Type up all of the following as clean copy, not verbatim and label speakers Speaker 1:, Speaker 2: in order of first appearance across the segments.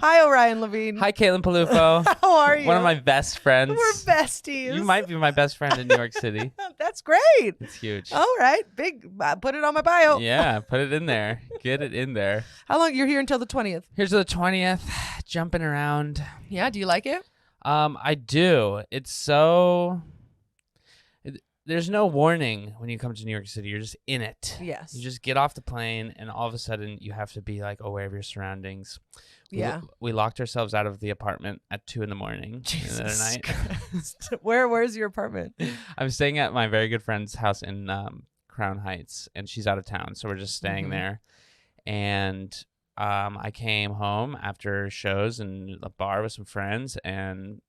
Speaker 1: Hi, Orion Levine.
Speaker 2: Hi, Caitlin Peluffo.
Speaker 1: How are you?
Speaker 2: One of my best friends.
Speaker 1: We're besties.
Speaker 2: You might be my best friend in New York City.
Speaker 1: That's great.
Speaker 2: It's huge.
Speaker 1: All right. Big. Put it on my bio.
Speaker 2: Yeah, put it in there. Get it in there.
Speaker 1: How long? You're here until the 20th.
Speaker 2: Here's the 20th. Jumping around.
Speaker 1: Yeah. Do you like it?
Speaker 2: I do. It's so... There's no warning when you come to New York City. You're just in it.
Speaker 1: Yes.
Speaker 2: You just get off the plane, and all of a sudden, you have to be like aware of your surroundings. We locked ourselves out of the apartment at 2 a.m. the other night.
Speaker 1: Where's your apartment?
Speaker 2: I'm staying at my very good friend's house in Crown Heights, and she's out of town, so we're just staying there. And I came home after shows and a bar with some friends, and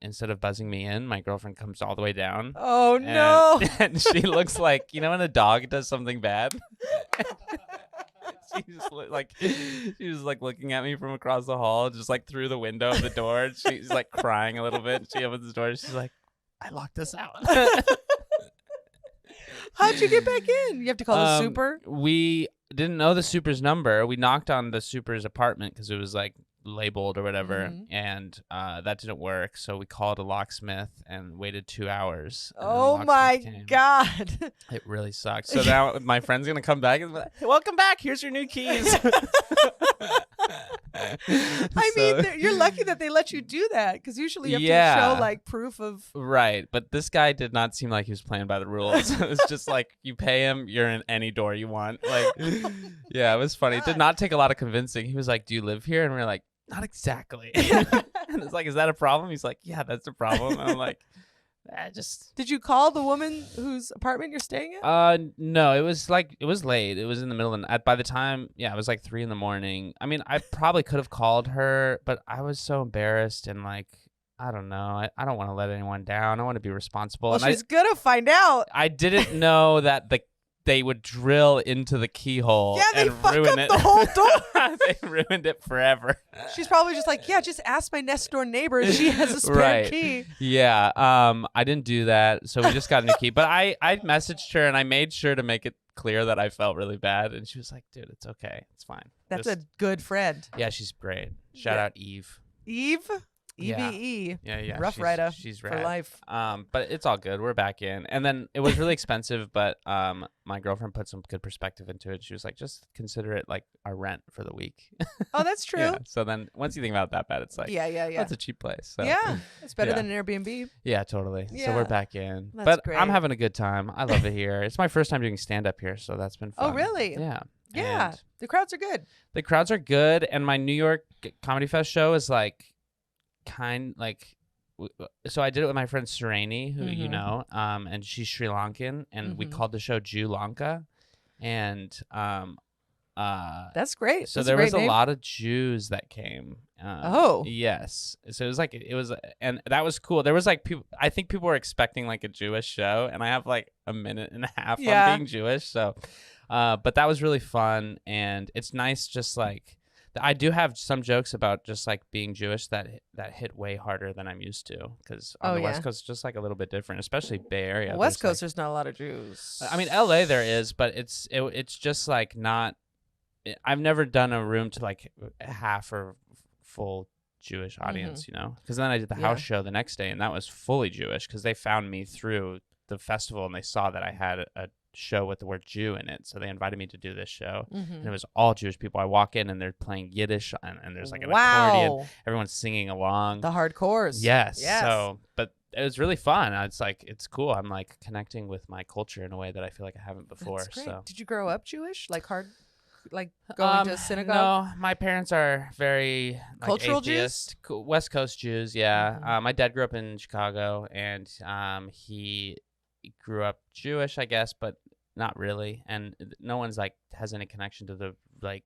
Speaker 2: instead of buzzing me in, my girlfriend comes all the way down.
Speaker 1: Oh, no.
Speaker 2: And she looks like, you know when a dog does something bad? She was like looking at me from across the hall, just like through the window of the door. She's like crying a little bit. She opens the door. She's like, I locked us out.
Speaker 1: How'd you get back in? You have to call the super?
Speaker 2: We didn't know the super's number. We knocked on the super's apartment because it was like labeled or whatever, and that didn't work, so we called a locksmith and waited 2 hours.
Speaker 1: Oh my god.
Speaker 2: It really sucked. So now my friend's gonna come back and be like, welcome back, here's your new keys.
Speaker 1: I mean, you're lucky that they let you do that, because usually you have to show like proof of...
Speaker 2: Right, but this guy did not seem like he was playing by the rules. It was just like, you pay him, you're in any door you want. Like, yeah, it was funny. It did not take a lot of convincing. He was like, do you live here? And we are like, not exactly. And it's like, is that a problem? He's like, yeah, that's a problem. And I'm like, just...
Speaker 1: Did you call the woman whose apartment you're staying at?
Speaker 2: No, it was late. It was in the middle of the night. By the time, it was like 3 a.m. I mean, I probably could have called her, but I was so embarrassed and like, I don't know. I don't want to let anyone down. I want to be responsible.
Speaker 1: Well,
Speaker 2: and
Speaker 1: she's gonna find out.
Speaker 2: I didn't know that they would drill into the keyhole
Speaker 1: and fuck
Speaker 2: ruin
Speaker 1: up
Speaker 2: it.
Speaker 1: the whole door.
Speaker 2: They ruined it forever.
Speaker 1: She's probably just like, just ask my next door neighbor. She has a spare key.
Speaker 2: Yeah. I didn't do that, so we just got a new key. But I messaged her and I made sure to make it clear that I felt really bad, and she was like, "Dude, it's okay. It's fine."
Speaker 1: That's a good friend.
Speaker 2: Yeah, she's great. Shout out Eve.
Speaker 1: Eve? EVE.
Speaker 2: Yeah.
Speaker 1: Rough Rider.
Speaker 2: She's rad.
Speaker 1: For life.
Speaker 2: But it's all good. We're back in. And then it was really expensive, but my girlfriend put some good perspective into it. She was like, just consider it like our rent for the week.
Speaker 1: Oh, that's true.
Speaker 2: Yeah. So then once you think about it that bad, it's like,
Speaker 1: yeah.
Speaker 2: That's a cheap place. So.
Speaker 1: Yeah. It's better than an Airbnb.
Speaker 2: Yeah, totally.
Speaker 1: Yeah.
Speaker 2: So we're back in.
Speaker 1: That's
Speaker 2: great. I'm having a good time. I love it here. It's my first time doing stand-up here, so that's been fun.
Speaker 1: Oh, really?
Speaker 2: Yeah.
Speaker 1: Yeah.
Speaker 2: And
Speaker 1: the crowds are good.
Speaker 2: The crowds are good, and my New York Comedy Fest show is like, so I did it with my friend Sereni, who you know, and she's Sri Lankan, and we called the show Jew Lanka, and
Speaker 1: that's great.
Speaker 2: So there was a lot of Jews that came. Yes. So it was, and that was cool. There was like people. I think people were expecting like a Jewish show, and I have like a minute and a half on being Jewish. So, but that was really fun, and it's nice, just like. I do have some jokes about just like being Jewish that hit way harder than I'm used to, because on the West Coast it's just like a little bit different, especially Bay Area.
Speaker 1: West Coast, there's not a lot of Jews.
Speaker 2: I mean, LA there is, but it's just like not. I've never done a room to like half or full Jewish audience, you know, because then I did the house show the next day, and that was fully Jewish because they found me through the festival and they saw that I had a show with the word Jew in it, so they invited me to do this show, and it was all Jewish people. I walk in and they're playing Yiddish, and there's like an accordion, everyone's singing along,
Speaker 1: the hardcores.
Speaker 2: Yes. So but it was really fun. It's cool. I'm like connecting with my culture in a way that I feel like I haven't before.
Speaker 1: That's great.
Speaker 2: So
Speaker 1: did you grow up Jewish, like going to synagogue?
Speaker 2: No, my parents are very
Speaker 1: cultural
Speaker 2: atheist,
Speaker 1: Jews,
Speaker 2: West Coast Jews. Yeah. My dad grew up in Chicago, and he grew up Jewish, I guess, but not really, and no one's like has any connection to the like.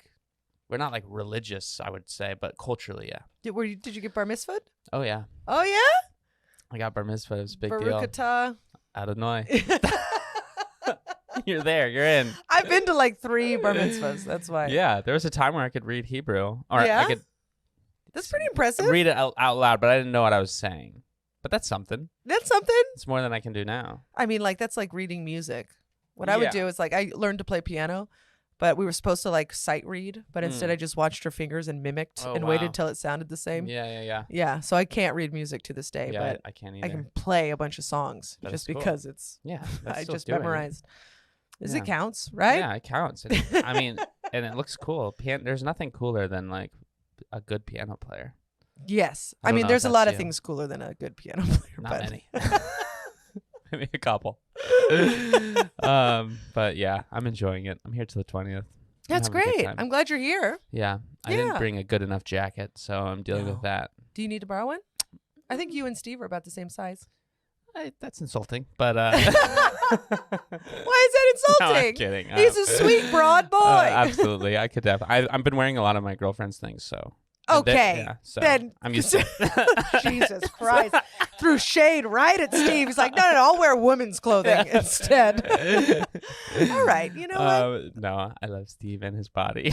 Speaker 2: We're not like religious, I would say, but culturally, yeah.
Speaker 1: Did you get bar mitzvahed?
Speaker 2: Oh yeah.
Speaker 1: Oh yeah.
Speaker 2: I got bar mitzvah. It was a big
Speaker 1: Baruch
Speaker 2: deal.
Speaker 1: atah
Speaker 2: Adonai. You're there. You're in.
Speaker 1: I've been to like 3 bar mitzvahs. That's why.
Speaker 2: Yeah, there was a time where I could read Hebrew, or I could.
Speaker 1: That's pretty impressive.
Speaker 2: Read it out loud, but I didn't know what I was saying. But that's something.
Speaker 1: That's something.
Speaker 2: It's more than I can do now.
Speaker 1: I mean, like, that's like reading music. What I would do is, like, I learned to play piano, But we were supposed to like sight read, but instead I just watched her fingers and mimicked and waited till it sounded the same. Yeah. So I can't read music to this day, but
Speaker 2: I can't either.
Speaker 1: I can play a bunch of songs just because it's I just memorized. It counts, right?
Speaker 2: Yeah, it counts. I mean, and it looks cool. There's nothing cooler than like a good piano player.
Speaker 1: Yes. I mean, there's a lot of things cooler than a good piano player.
Speaker 2: Not many. Maybe a couple. But yeah, I'm enjoying it. I'm here till the 20th.
Speaker 1: That's great. I'm glad you're here.
Speaker 2: Yeah. I didn't bring a good enough jacket, so I'm dealing with that.
Speaker 1: Do you need to borrow one? I think you and Steve are about the same size.
Speaker 2: That's insulting, but
Speaker 1: why is that insulting?
Speaker 2: No, I'm kidding.
Speaker 1: He's a sweet broad boy.
Speaker 2: Absolutely. I could have. I've been wearing a lot of my girlfriend's things, so.
Speaker 1: Okay.
Speaker 2: Then I'm used to it.
Speaker 1: Jesus Christ. Threw shade right at Steve. He's like, no, I'll wear women's clothing instead. All right. You know what?
Speaker 2: No, I love Steve and his body.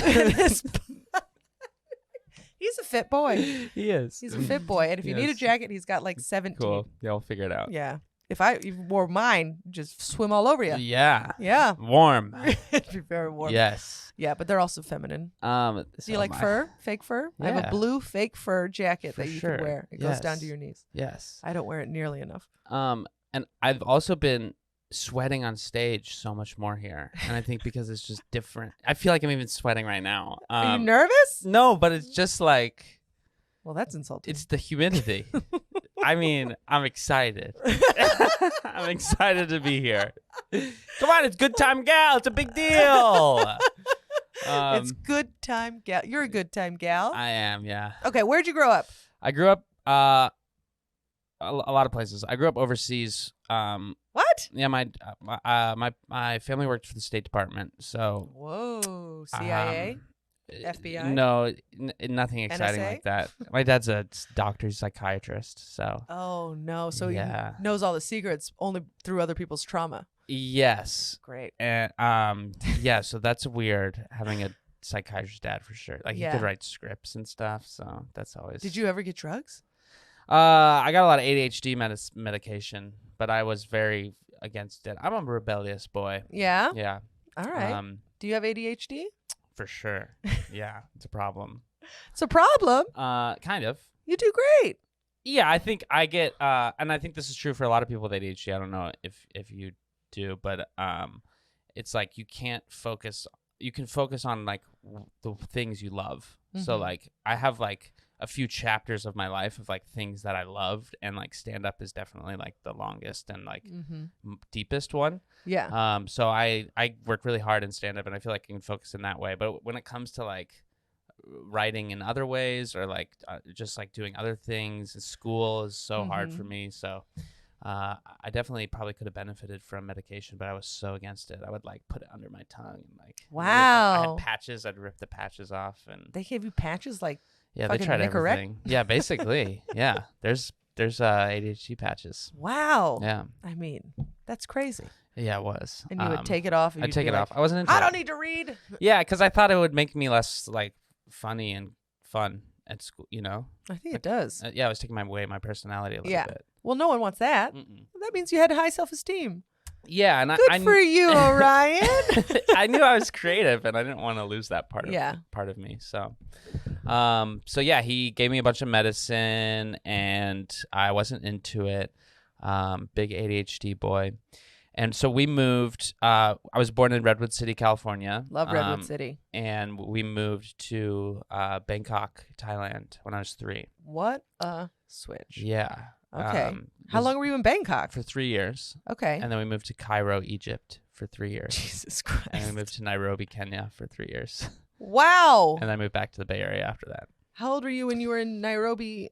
Speaker 1: He's a fit boy.
Speaker 2: He is.
Speaker 1: He's a fit boy. And if you need a jacket, he's got like 17.
Speaker 2: Cool. Yeah, we'll figure it out.
Speaker 1: Yeah. If I wore mine, just swim all over you.
Speaker 2: Yeah.
Speaker 1: Yeah.
Speaker 2: Warm.
Speaker 1: It'd be very warm.
Speaker 2: Yes.
Speaker 1: Yeah, but they're also feminine. Do you like fur? Fake fur?
Speaker 2: Yeah.
Speaker 1: I have a blue fake fur jacket that you
Speaker 2: can
Speaker 1: wear. It goes down to your knees.
Speaker 2: Yes.
Speaker 1: I don't wear it nearly enough.
Speaker 2: And I've also been sweating on stage so much more here, and I think because it's just different. I feel like I'm even sweating right now.
Speaker 1: Are you nervous?
Speaker 2: No, but it's just like.
Speaker 1: Well, that's insulting.
Speaker 2: It's the humidity. I mean, I'm excited. I'm excited to be here. Come on, it's Good Time Gal. It's a big deal.
Speaker 1: It's Good Time Gal. You're a good time gal.
Speaker 2: I am, yeah.
Speaker 1: Okay, where'd you grow up?
Speaker 2: I grew up a lot of places. I grew up overseas.
Speaker 1: What?
Speaker 2: Yeah, my family worked for the State Department, so.
Speaker 1: Whoa, CIA? FBI?
Speaker 2: No, nothing exciting
Speaker 1: NSA?
Speaker 2: like that. My dad's a doctor, he's a psychiatrist, so.
Speaker 1: Oh, no. So he knows all the secrets only through other people's trauma.
Speaker 2: Yes.
Speaker 1: Great.
Speaker 2: And so that's weird having a psychiatrist dad for sure. Like he could write scripts and stuff, so that's always.
Speaker 1: Did you ever get drugs?
Speaker 2: I got a lot of ADHD medication, but I was very against it. I'm a rebellious boy.
Speaker 1: Yeah?
Speaker 2: Yeah.
Speaker 1: All right. Do you have ADHD?
Speaker 2: For sure. Yeah, it's a problem.
Speaker 1: It's a problem?
Speaker 2: Kind of.
Speaker 1: You do great.
Speaker 2: Yeah, I think I get, and I think this is true for a lot of people with ADHD. I don't know if you do, but it's like you can't focus. You can focus on like the things you love. Mm-hmm. So like I have like a few chapters of my life of like things that I loved, and like stand up is definitely like the longest and like deepest one.
Speaker 1: Yeah.
Speaker 2: So I work really hard in stand up, and I feel like I can focus in that way. But when it comes to like writing in other ways, or like just like doing other things, school is so hard for me. So I definitely probably could have benefited from medication, but I was so against it. I would like put it under my tongue and like I had patches. I'd rip the patches off, and
Speaker 1: they gave you patches like.
Speaker 2: Yeah, they tried everything. Yeah, basically. Yeah, there's ADHD patches.
Speaker 1: Wow.
Speaker 2: Yeah.
Speaker 1: I mean, that's crazy.
Speaker 2: Yeah, it was.
Speaker 1: And you would take it off. And
Speaker 2: I'd take it
Speaker 1: like,
Speaker 2: off. I wasn't into it.
Speaker 1: I don't need to read.
Speaker 2: Yeah, because I thought it would make me less like funny and fun at school. You know.
Speaker 1: I think it does.
Speaker 2: Yeah, I was taking away my personality a little bit.
Speaker 1: Well, no one wants that. That means you had high self-esteem.
Speaker 2: Yeah, and
Speaker 1: good for you, Orion.
Speaker 2: I knew I was creative, and I didn't want to lose that part of me. So, yeah, he gave me a bunch of medicine, and I wasn't into it. Big ADHD boy, and so we moved. I was born in Redwood City, California.
Speaker 1: Love Redwood City.
Speaker 2: And we moved to Bangkok, Thailand, when I was 3.
Speaker 1: What a switch!
Speaker 2: Yeah.
Speaker 1: Okay. How long were you in Bangkok?
Speaker 2: For 3 years.
Speaker 1: Okay.
Speaker 2: And then we moved to Cairo, Egypt for 3 years.
Speaker 1: Jesus Christ.
Speaker 2: And we moved to Nairobi, Kenya for 3 years.
Speaker 1: Wow.
Speaker 2: And I moved back to the Bay Area after that.
Speaker 1: How old were you when you were in Nairobi?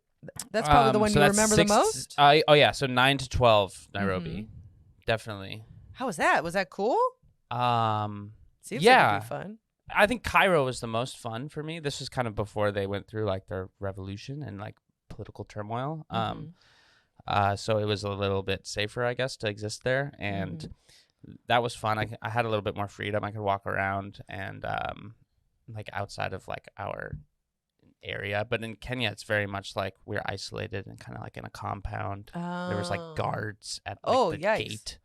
Speaker 1: That's probably the one you remember the most?
Speaker 2: So 9 to 12, Nairobi. Definitely.
Speaker 1: How was that? Was that cool? Seems like it'd be fun.
Speaker 2: I think Cairo was the most fun for me. This was kind of before they went through like their revolution and like political turmoil. So it was a little bit safer, I guess, to exist there, and that was fun. I had a little bit more freedom. I could walk around and like outside of like our area. But in Kenya, it's very much like we're isolated and kind of like in a compound. There was like guards at like, the gate.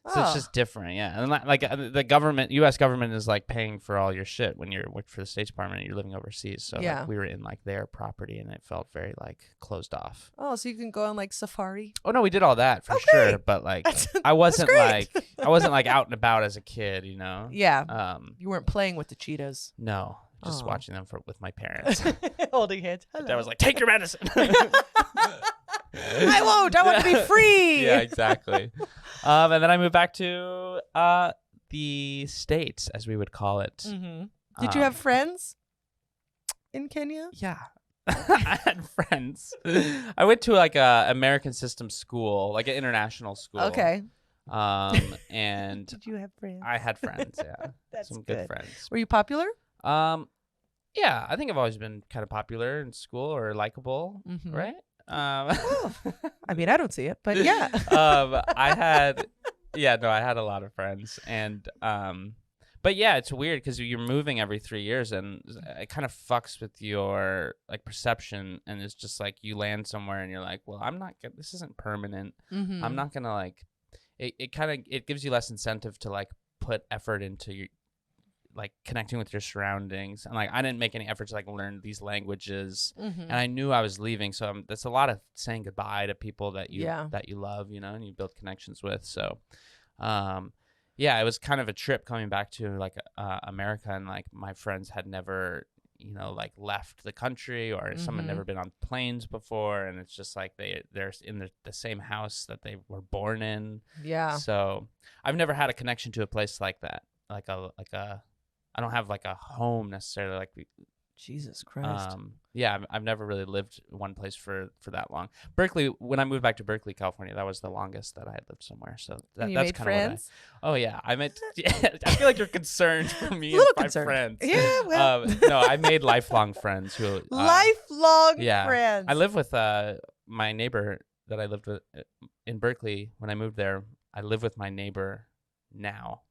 Speaker 2: So it's just different, yeah. And like the government, U.S. government is like paying for all your shit when you're working for the State Department and you're living overseas. So like, we were in like their property and it felt very like closed off.
Speaker 1: Oh, so you can go on like safari?
Speaker 2: Oh no, we did all that for sure. But like I wasn't like out and about as a kid, you know?
Speaker 1: Yeah. You weren't playing with the cheetahs.
Speaker 2: No. Just watching them with my parents.
Speaker 1: Holding hands.
Speaker 2: Dad was like, take your medicine.
Speaker 1: I won't. I want to be free.
Speaker 2: Yeah, exactly. And then I moved back to the States, as we would call it.
Speaker 1: Mm-hmm. Did you have friends in Kenya?
Speaker 2: Yeah. I had friends. I went to like a American system school, like an international school.
Speaker 1: Okay.
Speaker 2: And
Speaker 1: did you have friends?
Speaker 2: I had friends, yeah.
Speaker 1: That's
Speaker 2: some good friends.
Speaker 1: Were you popular?
Speaker 2: Yeah, I think I've always been kind of popular in school or likable, right?
Speaker 1: I mean, I don't see it, but yeah.
Speaker 2: I had a lot of friends, and but yeah, it's weird because you're moving every 3 years, and it kind of fucks with your like perception, and it's just like you land somewhere, and you're like, well, I'm not gonna, this isn't permanent. I'm not gonna like. It gives you less incentive to like put effort into your like connecting with your surroundings, and like I didn't make any effort to like learn these languages, and I knew I was leaving, so that's a lot of saying goodbye to people that you love, you know, and you build connections with. So yeah, it was kind of a trip coming back to like America, and like my friends had never, you know, like left the country, or some had never been on planes before, and it's just like they're in the same house that they were born in. Yeah. So I've never had a connection to a place like that, like a I don't have like a home necessarily. Like,
Speaker 1: Jesus Christ.
Speaker 2: Yeah, I've never really lived one place for that long. Berkeley, when I moved back to Berkeley, California, that was the longest that I had lived somewhere. So that's kind of what Oh yeah, I meant. I feel like you're concerned for me and my friends.
Speaker 1: Yeah, well.
Speaker 2: No, I made lifelong friends who.
Speaker 1: Lifelong friends.
Speaker 2: I live with my neighbor that I lived with in Berkeley when I moved there. I live with my neighbor now.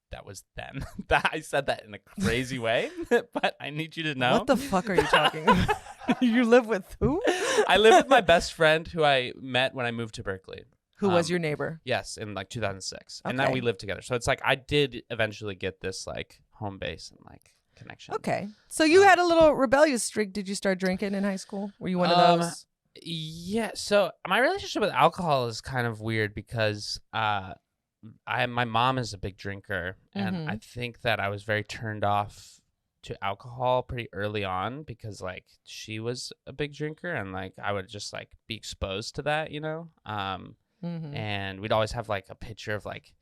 Speaker 2: That was then. I said that in a crazy way, but I need you to know.
Speaker 1: What the fuck are you talking about? You live with who?
Speaker 2: I live with my best friend who I met when I moved to Berkeley.
Speaker 1: Who was your neighbor?
Speaker 2: Yes, in like 2006. Okay. And now we live together. So it's like I did eventually get this like home base and like connection.
Speaker 1: Okay. So you had a little rebellious streak. Did you start drinking in high school? Were you one of those?
Speaker 2: Yeah. So my relationship with alcohol is kind of weird because my mom is a big drinker, and I think that I was very turned off to alcohol pretty early on because like she was a big drinker, and like I would just like be exposed to that, you know. And we'd always have like a picture of like,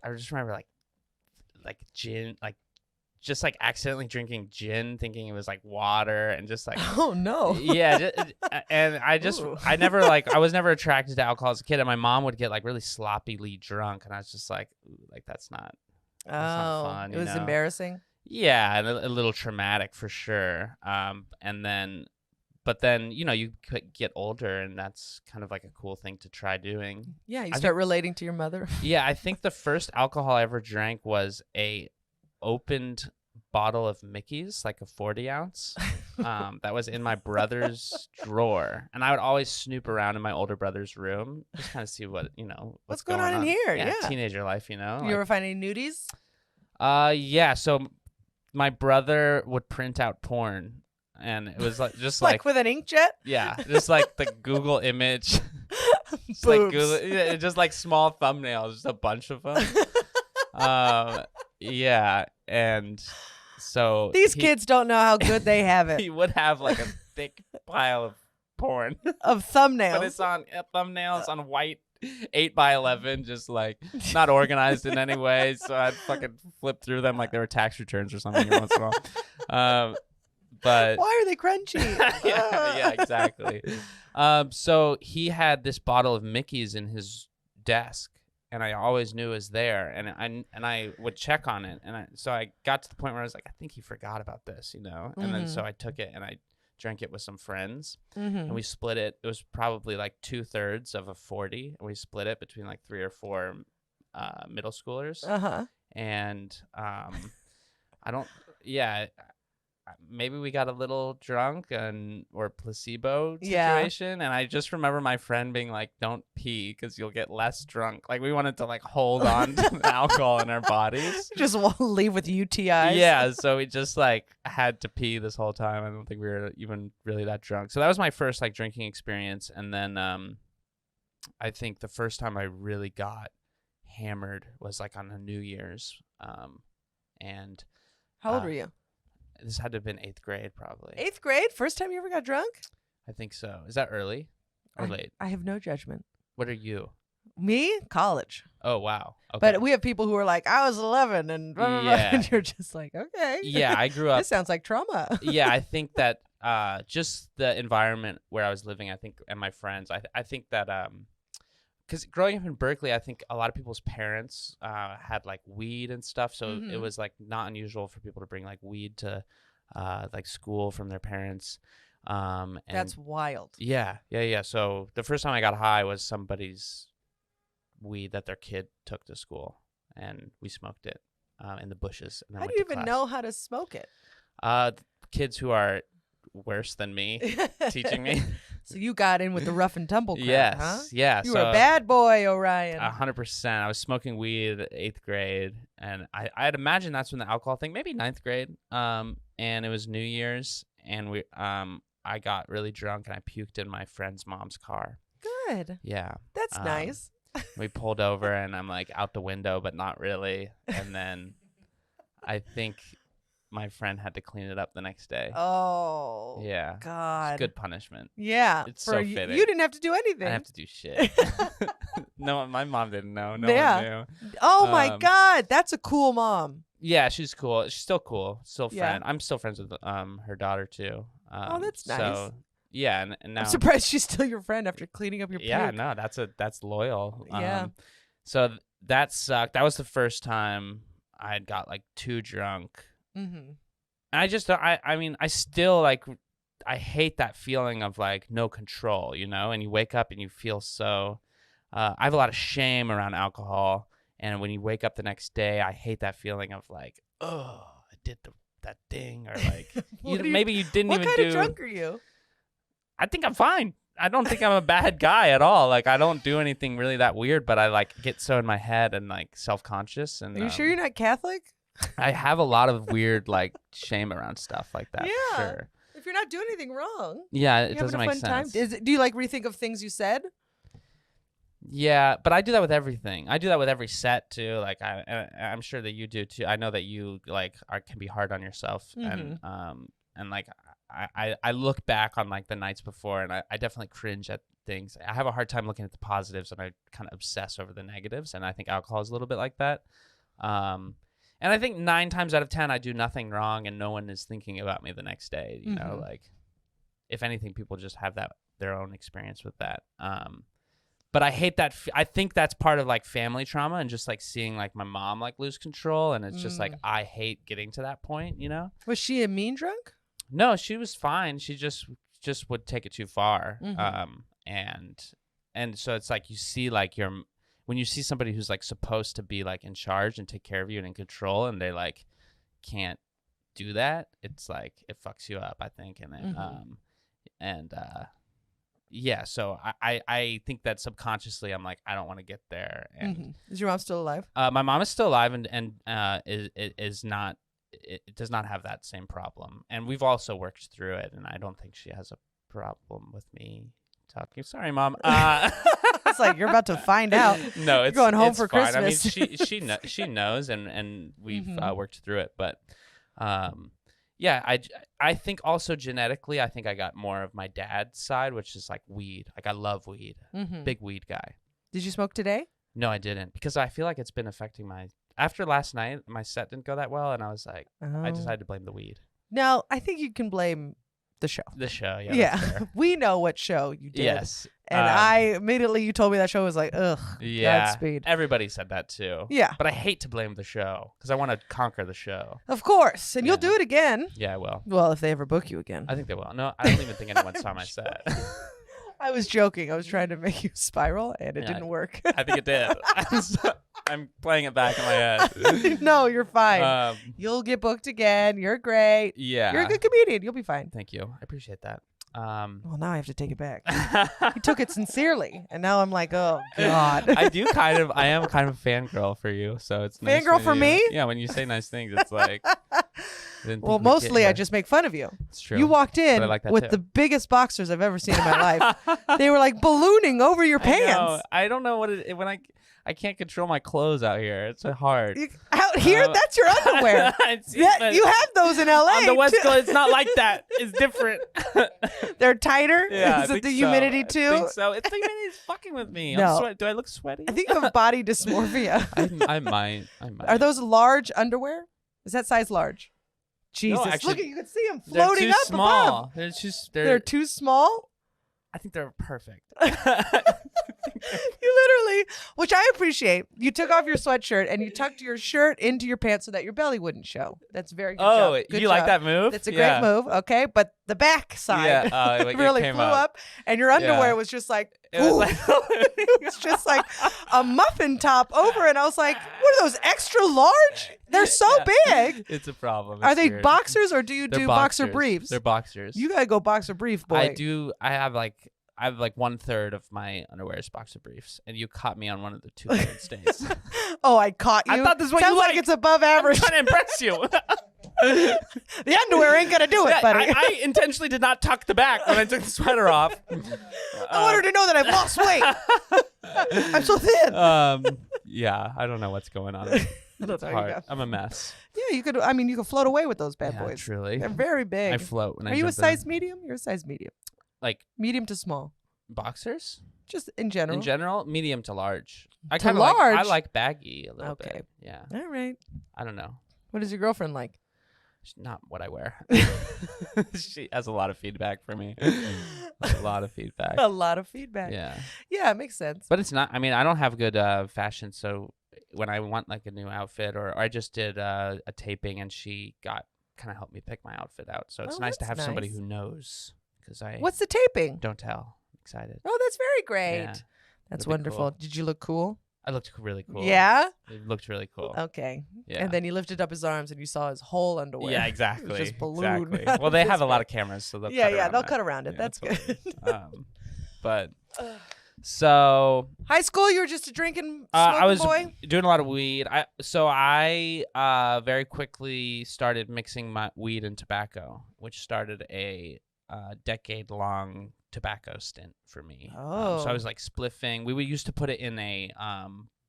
Speaker 2: I just remember like gin, like just like accidentally drinking gin, thinking it was like water, and just like,
Speaker 1: oh no.
Speaker 2: Yeah. And I was never attracted to alcohol as a kid, and my mom would get like really sloppily drunk, and I was just like that's not fun.
Speaker 1: It was embarrassing.
Speaker 2: Yeah, and a little traumatic for sure. But then, you know, you could get older, and that's kind of like a cool thing to try doing.
Speaker 1: Yeah, you start relating to your mother.
Speaker 2: Yeah, I think the first alcohol I ever drank was a opened bottle of Mickey's, like a 40 ounce. That was in my brother's drawer, and I would always snoop around in my older brother's room, just kind of see what, you know, what's going on
Speaker 1: in here. Yeah,
Speaker 2: teenager life, you know.
Speaker 1: You ever find any nudies?
Speaker 2: Yeah. So my brother would print out porn. And it was like just
Speaker 1: like with an inkjet.
Speaker 2: Yeah, just like the Google image, just like Google, just like small thumbnails, just a bunch of them. Yeah, and so
Speaker 1: these kids don't know how good they have it.
Speaker 2: He would have like a thick pile of porn
Speaker 1: of thumbnails,
Speaker 2: but it's on thumbnails on white 8x11, just like not organized in any way. So I'd fucking flip through them like they were tax returns or something every once in a while. But
Speaker 1: why are they crunchy?
Speaker 2: yeah, exactly. So he had this bottle of Mickey's in his desk, and I always knew it was there, and I would check on it, and so I got to the point where I was like, I think he forgot about this, you know. And then so I took it and I drank it with some friends, and we split it. It was probably like 2/3 of a 40, and we split it between like 3 or 4 middle schoolers. And I don't, yeah. maybe we got a little drunk or placebo
Speaker 1: Yeah.
Speaker 2: situation. And I just remember my friend being like, don't pee because you'll get less drunk. Like we wanted to like hold on to the alcohol in our bodies.
Speaker 1: Just want to leave with UTIs.
Speaker 2: Yeah. So we just like had to pee this whole time. I don't think we were even really that drunk. So that was my first like drinking experience. And then I think the first time I really got hammered was like on a New Year's. And
Speaker 1: how old were you?
Speaker 2: This had to have been 8th grade, probably.
Speaker 1: 8th grade? First time you ever got drunk?
Speaker 2: I think so. Is that early or late?
Speaker 1: I have no judgment.
Speaker 2: What are you?
Speaker 1: Me? College.
Speaker 2: Oh, wow. Okay.
Speaker 1: But we have people who are like, I was 11 and blah, blah, blah,
Speaker 2: Yeah.
Speaker 1: and you're just like, okay.
Speaker 2: Yeah, I grew up.
Speaker 1: This sounds like trauma.
Speaker 2: Yeah, I think that just the environment where I was living, I think, and my friends, I think that because growing up in Berkeley, I think a lot of people's parents had like weed and stuff. So it was like not unusual for people to bring like weed to like school from their parents. And
Speaker 1: that's wild.
Speaker 2: Yeah. So the first time I got high was somebody's weed that their kid took to school, and we smoked it in the bushes. And then
Speaker 1: how do
Speaker 2: went
Speaker 1: you
Speaker 2: to
Speaker 1: even
Speaker 2: class.
Speaker 1: know how to smoke it?
Speaker 2: Kids who are worse than me teaching me.
Speaker 1: So you got in with the rough and tumble crowd,
Speaker 2: Yes,
Speaker 1: huh?
Speaker 2: yeah.
Speaker 1: You were a bad boy, Orion.
Speaker 2: 100%. I was smoking weed 8th grade, and I'd imagine that's when the alcohol thing, maybe 9th grade. And it was New Year's, and I got really drunk, and I puked in my friend's mom's car.
Speaker 1: Good.
Speaker 2: Yeah.
Speaker 1: That's nice.
Speaker 2: We pulled over, and I'm like out the window, but not really. And then I think my friend had to clean it up the next day.
Speaker 1: Oh.
Speaker 2: Yeah.
Speaker 1: God.
Speaker 2: It's good punishment.
Speaker 1: Yeah.
Speaker 2: It's so fitting.
Speaker 1: You didn't have to do
Speaker 2: I
Speaker 1: anything.
Speaker 2: didn't have to do shit. No, my mom didn't know. No one knew.
Speaker 1: Oh my God. That's a cool mom.
Speaker 2: Yeah, she's cool. She's still cool. Still
Speaker 1: Yeah.
Speaker 2: friend. I'm still friends with her daughter too.
Speaker 1: Oh, that's nice.
Speaker 2: So yeah, and now
Speaker 1: I'm surprised she's still your friend after cleaning up your puke.
Speaker 2: yeah, no, that's loyal.
Speaker 1: Yeah.
Speaker 2: So that sucked. That was the first time I got like too drunk.
Speaker 1: Mm-hmm.
Speaker 2: And I mean, I still like, I hate that feeling of like no control, you know, and you wake up and you feel so, I have a lot of shame around alcohol. And when you wake up the next day, I hate that feeling of like, oh, I did that thing. Or like, maybe you didn't even do.
Speaker 1: What kind of drunk are you?
Speaker 2: I think I'm fine. I don't think I'm a bad guy at all. Like, I don't do anything really that weird, but I like get so in my head and like self-conscious. And
Speaker 1: are you sure you're not Catholic?
Speaker 2: I have a lot of weird like shame around stuff like that.
Speaker 1: Yeah.
Speaker 2: For sure.
Speaker 1: If you're not doing anything wrong.
Speaker 2: Yeah, it
Speaker 1: you're
Speaker 2: doesn't
Speaker 1: having a
Speaker 2: make
Speaker 1: fun
Speaker 2: sense.
Speaker 1: Time? Do you like rethink of things you said?
Speaker 2: Yeah, but I do that with everything. I do that with every set too. Like I'm sure that you do too. I know that you like can be hard on yourself, and like I look back on like the nights before, and I definitely cringe at things. I have a hard time looking at the positives, and I kind of obsess over the negatives. And I think alcohol is a little bit like that. And I think 9 times out of 10, I do nothing wrong, and no one is thinking about me the next day. You know, like if anything, people just have their own experience with that. But I hate that. I think that's part of like family trauma, and just like seeing like my mom like lose control, and it's just like I hate getting to that point. You know?
Speaker 1: Was she a mean drunk?
Speaker 2: No, she was fine. She just would take it too far. And so it's like you see like when you see somebody who's like supposed to be like in charge and take care of you and in control, and they like can't do that, it's like it fucks you up, I think. And then yeah, so I think that subconsciously I'm like, I don't want to get there. And
Speaker 1: is your mom still alive?
Speaker 2: My mom is still alive, and is not. It does not have that same problem, and we've also worked through it, and I don't think she has a problem with me talking. Sorry, Mom.
Speaker 1: It's like you're about to find out.
Speaker 2: No,
Speaker 1: you're going home
Speaker 2: it's
Speaker 1: for
Speaker 2: fine.
Speaker 1: Christmas.
Speaker 2: I mean, she knows, and we've worked through it. But yeah, I think also genetically, I think I got more of my dad's side, which is like weed. Like I love weed, big weed guy.
Speaker 1: Did you smoke today?
Speaker 2: No, I didn't, because I feel like it's been affecting my. After last night, my set didn't go that well, and I was like, I decided to blame the weed.
Speaker 1: No, I think you can blame the show.
Speaker 2: The show, yeah.
Speaker 1: Yeah, we know what show you did.
Speaker 2: Yes.
Speaker 1: And I immediately, you told me that show was like, ugh,
Speaker 2: yeah,
Speaker 1: Godspeed.
Speaker 2: Everybody said that too.
Speaker 1: Yeah.
Speaker 2: But I hate to blame the show, because I want to conquer the show.
Speaker 1: Of course. And you'll do it again.
Speaker 2: Yeah, I will.
Speaker 1: Well, if they ever book you again.
Speaker 2: I think they will. No, I don't even think anyone saw my set.
Speaker 1: I was joking. I was trying to make you spiral, and it didn't work.
Speaker 2: I think it did. I'm playing it back in my head.
Speaker 1: No, you're fine. You'll get booked again. You're great.
Speaker 2: Yeah.
Speaker 1: You're a good comedian. You'll be fine.
Speaker 2: Thank you. I appreciate that.
Speaker 1: Well, now I have to take it back. He took it sincerely, and now I'm like, oh God.
Speaker 2: I am kind of a fangirl for you, so it's nice
Speaker 1: fangirl for me.
Speaker 2: Yeah, when you say nice things, it's like.
Speaker 1: Well, mostly I just make fun of you.
Speaker 2: It's true.
Speaker 1: You walked in
Speaker 2: like
Speaker 1: with the biggest boxers I've ever seen in my life. They were like ballooning over your pants.
Speaker 2: I don't know what it when I can't control my clothes out here. It's hard.
Speaker 1: Out here, that's your underwear. You have those in LA.
Speaker 2: On the West Coast, it's not like that. It's different.
Speaker 1: They're tighter.
Speaker 2: Yeah,
Speaker 1: Is it the humidity too?
Speaker 2: I think so. It's the humidity is fucking with me.
Speaker 1: No.
Speaker 2: Do I look sweaty?
Speaker 1: I think you have body dysmorphia.
Speaker 2: I might.
Speaker 1: Are those large underwear? Is that size large? Jesus,
Speaker 2: no, actually,
Speaker 1: look at you can see them floating
Speaker 2: up
Speaker 1: above. They're too small.
Speaker 2: I think they're perfect.
Speaker 1: You literally, which I appreciate, you took off your sweatshirt and you tucked your shirt into your pants so that your belly wouldn't show. That's very good.
Speaker 2: Oh,
Speaker 1: good
Speaker 2: you
Speaker 1: job.
Speaker 2: That's that move?
Speaker 1: That's a great move. Okay, but the back side really flew up, and your underwear was just like. It was just like a muffin top over, and I was like, "What are those extra large? They're so big."
Speaker 2: It's a problem.
Speaker 1: Are they boxers or do you do boxer briefs?
Speaker 2: They're boxers.
Speaker 1: You gotta go boxer brief, boy.
Speaker 2: I do. I have like 1/3 of my underwear is boxer briefs, and you caught me on one of the 2/3 days.
Speaker 1: Oh, I caught you.
Speaker 2: I thought this was
Speaker 1: Sounds like it's above average.
Speaker 2: I'm trying to impress you.
Speaker 1: The underwear ain't gonna do it, buddy.
Speaker 2: I intentionally did not tuck the back when I took the sweater off.
Speaker 1: I want her to know that I've lost weight. I'm so thin.
Speaker 2: Yeah, I don't know what's going on. It's hard. I'm a mess.
Speaker 1: Yeah, you could. I mean, you could float away with those bad boys.
Speaker 2: Truly,
Speaker 1: they're very big.
Speaker 2: I float when I.
Speaker 1: Are you a size medium? You're a size medium.
Speaker 2: Like
Speaker 1: medium to small.
Speaker 2: Boxers?
Speaker 1: Just in general.
Speaker 2: In general, medium to large. I
Speaker 1: kind of large.
Speaker 2: I like baggy a little bit. Yeah.
Speaker 1: All right.
Speaker 2: I don't know.
Speaker 1: What is your girlfriend like?
Speaker 2: Not what I wear. She has a lot of feedback for me. A lot of feedback.
Speaker 1: A lot of feedback.
Speaker 2: Yeah.
Speaker 1: Yeah, it makes sense.
Speaker 2: But it's not. I mean, I don't have good fashion, so when I want like a new outfit, or I just did a taping, and she kind of helped me pick my outfit out. So it's nice to have somebody who knows.
Speaker 1: What's the taping?
Speaker 2: Don't tell. I'm excited.
Speaker 1: Oh, that's very great.
Speaker 2: Yeah,
Speaker 1: that's wonderful.
Speaker 2: Cool.
Speaker 1: Did you look cool?
Speaker 2: I looked really cool.
Speaker 1: Yeah?
Speaker 2: It looked really cool.
Speaker 1: Okay.
Speaker 2: Yeah.
Speaker 1: And then he lifted up his arms and you saw his whole underwear.
Speaker 2: Yeah, exactly.
Speaker 1: It was just ballooned.
Speaker 2: Exactly. Well, they have a lot of cameras, so they'll
Speaker 1: cut around it.
Speaker 2: Yeah,
Speaker 1: that's
Speaker 2: totally.
Speaker 1: good.
Speaker 2: But so
Speaker 1: high school, you were just a drinking, smoking
Speaker 2: I was
Speaker 1: boy?
Speaker 2: doing a lot of weed. I very quickly started mixing my weed and tobacco, which started a decade-long tobacco stint for me. So I was like spliffing. We used to put it in a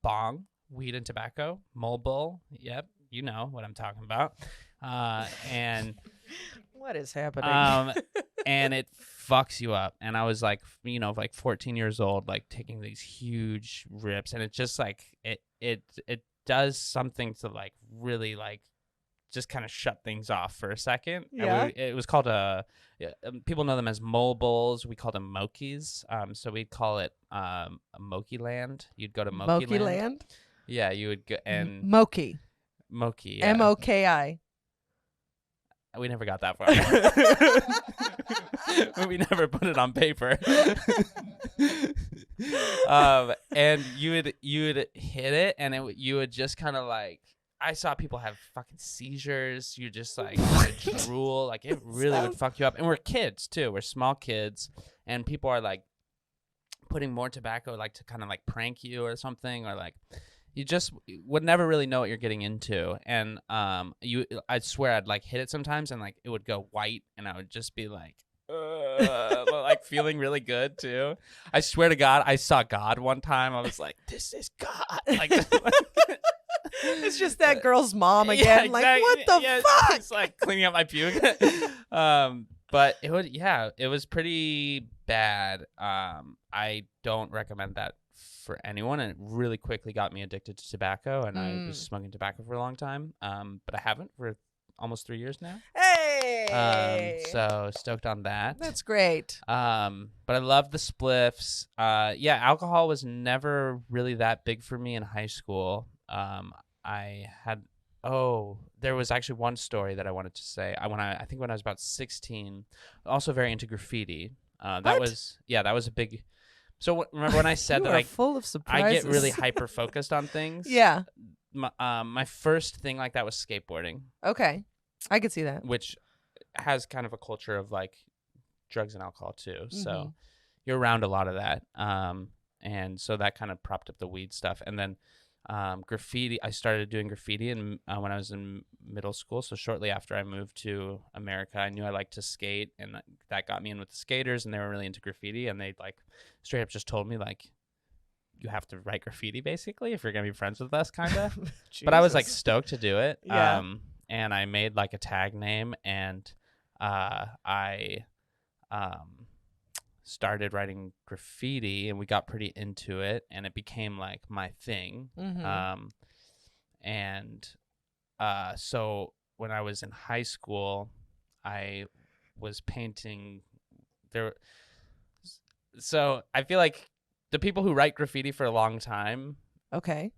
Speaker 2: bong, weed and tobacco, mobile. Yep, you know what I'm talking about. And
Speaker 1: what is happening?
Speaker 2: And it fucks you up. And I was like, like 14 years old, like taking these huge rips, and it just like it does something to like really like just kind of shut things off for a second.
Speaker 1: Yeah.
Speaker 2: It was called people know them as mobiles. We call them Mokies. So we'd call it Moki Land. You'd go to Moki
Speaker 1: Land.
Speaker 2: Yeah, you would go and
Speaker 1: Moki.
Speaker 2: Moki. Yeah.
Speaker 1: M-O-K-I.
Speaker 2: We never got that far. We never put it on paper. And you would hit it, and you would just kind of like. I saw people have fucking seizures. You just like drool. Like it really would fuck you up. And we're kids too. We're small kids, and people are like putting more tobacco like to kind of like prank you or something, or like you just would never really know what you're getting into. And I'd swear I'd like hit it sometimes, and like it would go white, and I would just be like. Like feeling really good too. I swear to God, I saw God one time. I was like, "This is God!" Like,
Speaker 1: it's just that girl's mom again.
Speaker 2: Yeah, exactly.
Speaker 1: Like, what the fuck?
Speaker 2: It's like cleaning up my puke. But it was pretty bad. I don't recommend that for anyone, and it really quickly got me addicted to tobacco, and I was smoking tobacco for a long time. But I haven't for almost 3 years now.
Speaker 1: Hey!
Speaker 2: So stoked on that.
Speaker 1: That's great.
Speaker 2: But I love the spliffs. Alcohol was never really that big for me in high school. There was actually one story that I wanted to say. I think when I was about 16, also very into graffiti. That was a big So remember when I said that
Speaker 1: full of surprises.
Speaker 2: I get really hyper focused on things?
Speaker 1: Yeah.
Speaker 2: My first thing like that was skateboarding.
Speaker 1: Okay. I could see that.
Speaker 2: Which has kind of a culture of like drugs and alcohol too. So you're around a lot of that. And so that kind of propped up the weed stuff. And then graffiti, I started doing graffiti when I was in middle school. So shortly after I moved to America, I knew I liked to skate, and that got me in with the skaters, and they were really into graffiti, and they like straight up just told me like, you have to write graffiti basically if you're gonna be friends with us, kind of. But I was like stoked to do it.
Speaker 1: Yeah.
Speaker 2: And I made like a tag name, and I started writing graffiti, and we got pretty into it, and it became like my thing. So when I was in high school, I was painting there. So I feel like the people who write graffiti for a long time,
Speaker 1: okay,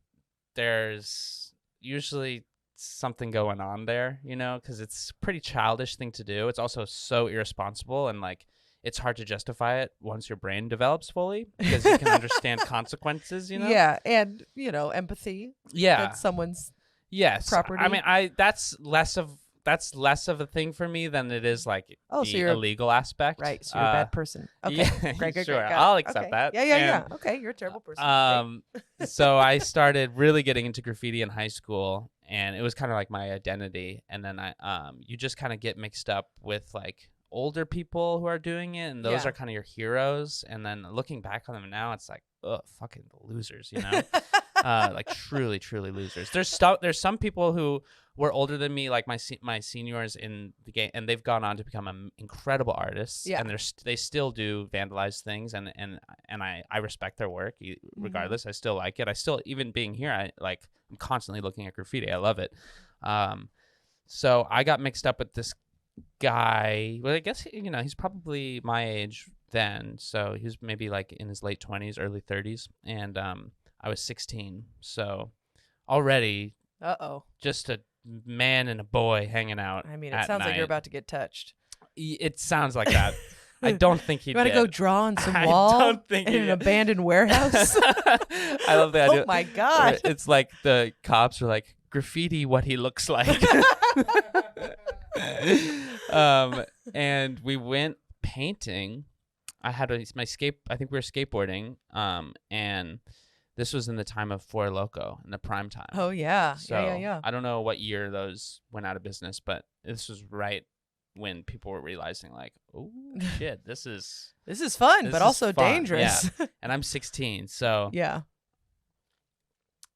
Speaker 2: there's usually something going on there, you know, because it's a pretty childish thing to do. It's also so irresponsible, and like it's hard to justify it once your brain develops fully, because you can understand consequences, you know.
Speaker 1: Yeah, and you know, empathy.
Speaker 2: Yeah,
Speaker 1: that's someone's
Speaker 2: property. I mean, that's less of a thing for me than it is like the illegal aspect.
Speaker 1: Right, so you're a bad person. Okay,
Speaker 2: yeah,
Speaker 1: great,
Speaker 2: sure, I'll accept
Speaker 1: okay.
Speaker 2: that.
Speaker 1: Yeah. Okay, you're a terrible person.
Speaker 2: So I started really getting into graffiti in high school, and it was kind of like my identity. And then you just kind of get mixed up with like older people who are doing it, and those are kind of your heroes. And then looking back on them now, it's like, oh, fucking losers, you know. Like truly losers. There's some people who were older than me, like my seniors in the game, and they've gone on to become incredible artists.
Speaker 1: Yeah.
Speaker 2: And they still do vandalize things, and I respect their work regardless. I still like it. I still, even being here, I'm constantly looking at graffiti. I love it. So I got mixed up with this guy. Well, I guess he's probably my age then, so he was maybe like in his late 20s, early 30s, and I was 16, so already just a man and a boy hanging out.
Speaker 1: I mean, it sounds like you're about to get touched.
Speaker 2: It sounds like that. I don't think he did.
Speaker 1: You want to go draw on some wall in an abandoned warehouse?
Speaker 2: I love the idea.
Speaker 1: Oh my God.
Speaker 2: It's like the cops are like, graffiti what he looks like. And we went painting. I had my I think we were skateboarding. And this was in the time of Four Loko, in the prime time.
Speaker 1: Oh yeah.
Speaker 2: So
Speaker 1: yeah.
Speaker 2: I don't know what year those went out of business, but this was right when people were realizing like, oh shit, this is
Speaker 1: fun, but also dangerous.
Speaker 2: Yeah. And I'm 16, so
Speaker 1: yeah.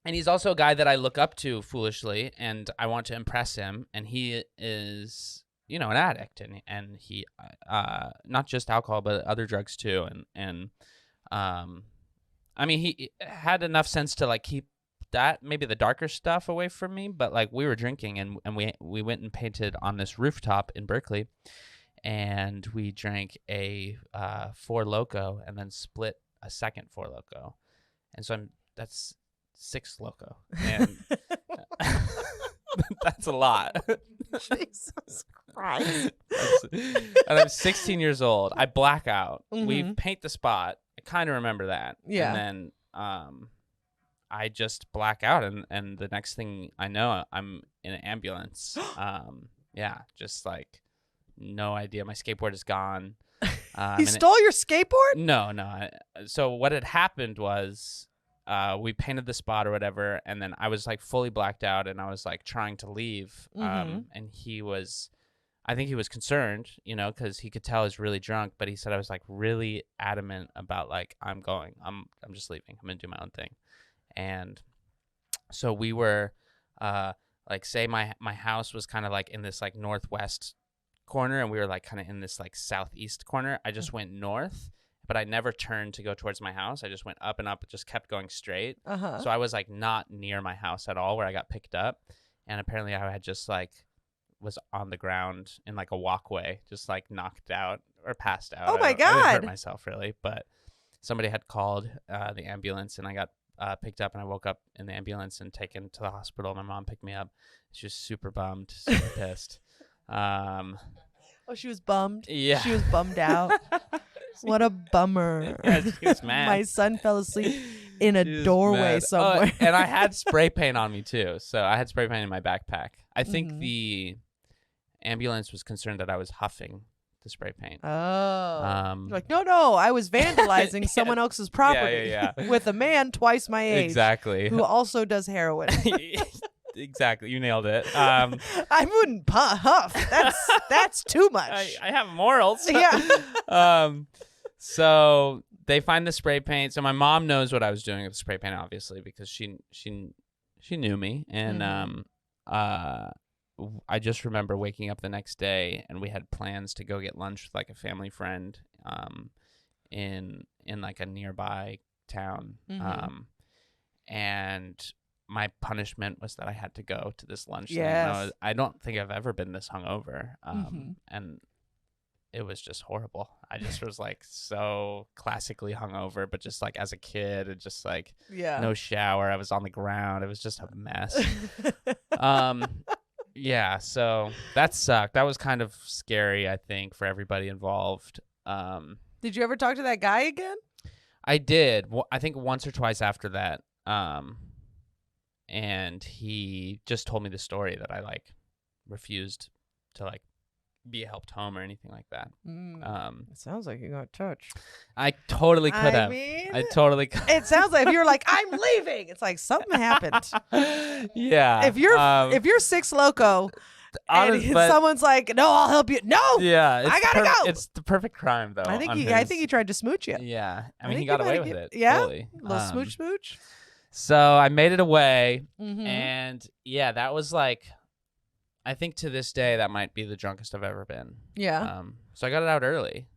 Speaker 2: And he's also a guy that I look up to foolishly, and I want to impress him. And he is, an addict, and he, not just alcohol, but other drugs too. And I mean, he had enough sense to like keep that, maybe the darker stuff, away from me. But like we were drinking, and we went and painted on this rooftop in Berkeley, and we drank a Four Loko, and then split a second Four Loko, and so that's 6 Loko, and that's a lot.
Speaker 1: Jesus Christ.
Speaker 2: And I'm 16 years old. I black out.
Speaker 1: Mm-hmm.
Speaker 2: We paint the spot. I kind of remember that.
Speaker 1: Yeah.
Speaker 2: And then I just black out, and the next thing I know, I'm in an ambulance. Yeah, just like no idea. My skateboard is gone.
Speaker 1: He stole your skateboard?
Speaker 2: No. So what had happened was, we painted the spot or whatever, and then I was like fully blacked out, and I was like trying to leave. And I think he was concerned, because he could tell I was really drunk, but he said I was like really adamant about like, I'm just leaving. I'm gonna do my own thing. And so we were like, say my house was kind of like in this like northwest corner, and we were like kind of in this like southeast corner. I just went north, but I never turned to go towards my house. I just went up and up, just kept going straight. So I was like not near my house at all where I got picked up. And apparently I had just like was on the ground in like a walkway, just like knocked out or passed out.
Speaker 1: Oh my God.
Speaker 2: I didn't hurt myself really, but somebody had called the ambulance, and I got picked up, and I woke up in the ambulance and taken to the hospital. My mom picked me up. She was super bummed, super pissed.
Speaker 1: Oh, she was bummed?
Speaker 2: Yeah.
Speaker 1: She was bummed out? What a bummer.
Speaker 2: Yeah, she was mad.
Speaker 1: My son fell asleep in a doorway somewhere.
Speaker 2: And I had spray paint on me too. So I had spray paint in my backpack. I think the ambulance was concerned that I was huffing the spray paint.
Speaker 1: Oh. You're like, no, I was vandalizing someone else's property with a man twice my age.
Speaker 2: Exactly.
Speaker 1: Who also does heroin.
Speaker 2: Exactly. You nailed it.
Speaker 1: I wouldn't huff. That's too much.
Speaker 2: I have morals.
Speaker 1: Yeah.
Speaker 2: So they find the spray paint. So my mom knows what I was doing with the spray paint, obviously, because she knew me. And I just remember waking up the next day, and we had plans to go get lunch with like a family friend in like a nearby town. And my punishment was that I had to go to this lunch thing. I don't think I've ever been this hungover. And it was just horrible. I just was like so classically hungover, but just like as a kid, and just like no shower. I was on the ground. It was just a mess. Yeah, so that sucked. That was kind of scary, I think, for everybody involved.
Speaker 1: Did you ever talk to that guy again?
Speaker 2: I did. I think once or twice after that. And he just told me the story that I like refused to like be helped home or anything like that.
Speaker 1: It sounds like you got touched.
Speaker 2: I totally could have. I totally could.
Speaker 1: It sounds like if you're like, I'm leaving, it's like something happened.
Speaker 2: Yeah.
Speaker 1: If you're Six Loco and someone's like, no, I'll help you. No.
Speaker 2: Yeah.
Speaker 1: I gotta go.
Speaker 2: It's the perfect crime though.
Speaker 1: I think he tried to smooch you.
Speaker 2: Yeah. I mean, he got away with it.
Speaker 1: Yeah.
Speaker 2: Fully.
Speaker 1: A little smooch.
Speaker 2: So I made it away, and yeah, that was like, I think to this day that might be the drunkest I've ever been.
Speaker 1: Yeah.
Speaker 2: So I got it out early.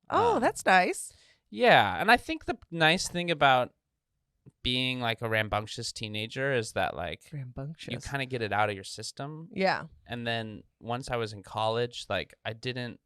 Speaker 1: Oh, that's nice.
Speaker 2: Yeah, and I think the nice thing about being like a rambunctious teenager is that like you kind of get it out of your system.
Speaker 1: Yeah.
Speaker 2: And then once I was in college, like I didn't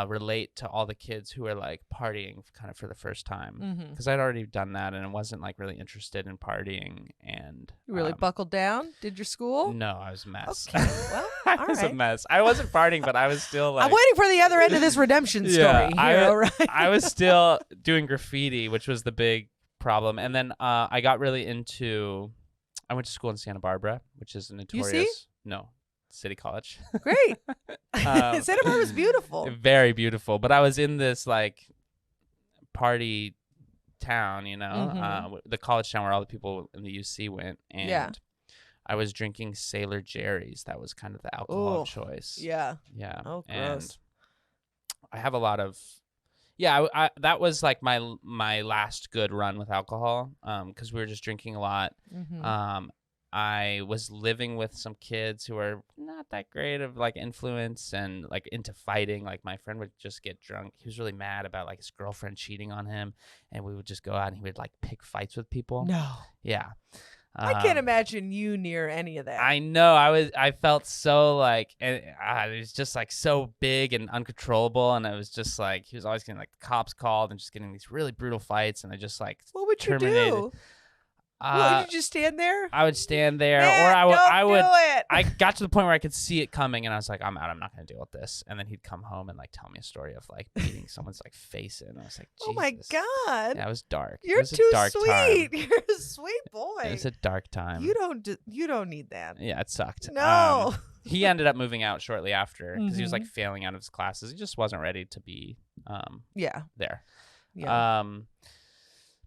Speaker 2: relate to all the kids who were like partying kind of for the first time, because I'd already done that and I wasn't like really interested in partying. And
Speaker 1: you really buckled down? Did your school?
Speaker 2: No, I was a mess.
Speaker 1: Okay, well,
Speaker 2: I was a mess. I wasn't partying, but I was still like,
Speaker 1: I'm waiting for the other end of this redemption story. Right?
Speaker 2: I was still doing graffiti, which was the big problem. And then I got really into, I went to school in Santa Barbara, which is a notorious city college.
Speaker 1: Great. Santa Barbara's beautiful.
Speaker 2: Very beautiful. But I was in this like party town, you know, the college town where all the people in the UC went. And I was drinking Sailor Jerry's. That was kind of the alcohol of choice.
Speaker 1: Yeah.
Speaker 2: Yeah.
Speaker 1: Oh, gross.
Speaker 2: And I have a lot of, I that was like my last good run with alcohol, because we were just drinking a lot. I was living with some kids who were not that great of like influence and like into fighting. Like my friend would just get drunk. He was really mad about like his girlfriend cheating on him, and we would just go out and he would like pick fights with people.
Speaker 1: No.
Speaker 2: Yeah.
Speaker 1: I can't imagine you near any of that.
Speaker 2: I know. I felt so like, and it was just like so big and uncontrollable, and it was just like he was always getting like the cops called and just getting these really brutal fights, and I just like
Speaker 1: what would you do? Would you just stand there?
Speaker 2: I would stand there,
Speaker 1: Man,
Speaker 2: or I would.
Speaker 1: Do it.
Speaker 2: I got to the point where I could see it coming, and I was like, "I'm out. I'm not going to deal with this." And then he'd come home and like tell me a story of like beating someone's like face in. I was like, Jesus.
Speaker 1: "Oh my god!"
Speaker 2: Yeah, it was dark.
Speaker 1: You're too sweet. You're a sweet boy.
Speaker 2: It was a dark time.
Speaker 1: You don't need that.
Speaker 2: Yeah, it sucked.
Speaker 1: No.
Speaker 2: He ended up moving out shortly after because he was like failing out of his classes. He just wasn't ready to be there.
Speaker 1: Yeah.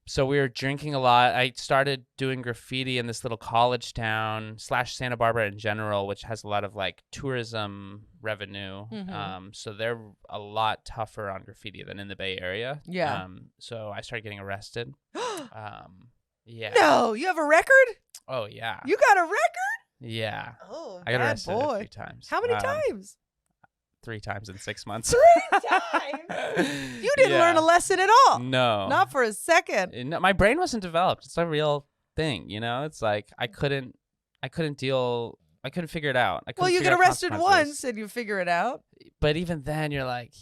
Speaker 2: So we were drinking a lot. I started doing graffiti in this little college town / Santa Barbara in general, which has a lot of like tourism revenue. So they're a lot tougher on graffiti than in the Bay Area.
Speaker 1: Yeah.
Speaker 2: So I started getting arrested. Yeah.
Speaker 1: No, you have a record?
Speaker 2: Oh yeah.
Speaker 1: You got a record?
Speaker 2: Yeah.
Speaker 1: Oh,
Speaker 2: I got arrested
Speaker 1: boy.
Speaker 2: a few times.
Speaker 1: How many times?
Speaker 2: 3 times in 6 months.
Speaker 1: 3 times? You didn't learn a lesson at all.
Speaker 2: No.
Speaker 1: Not for a second.
Speaker 2: No, my brain wasn't developed. It's a real thing, you know? It's like I couldn't figure it out.
Speaker 1: Well, you get arrested once and you figure it out.
Speaker 2: But even then you're like,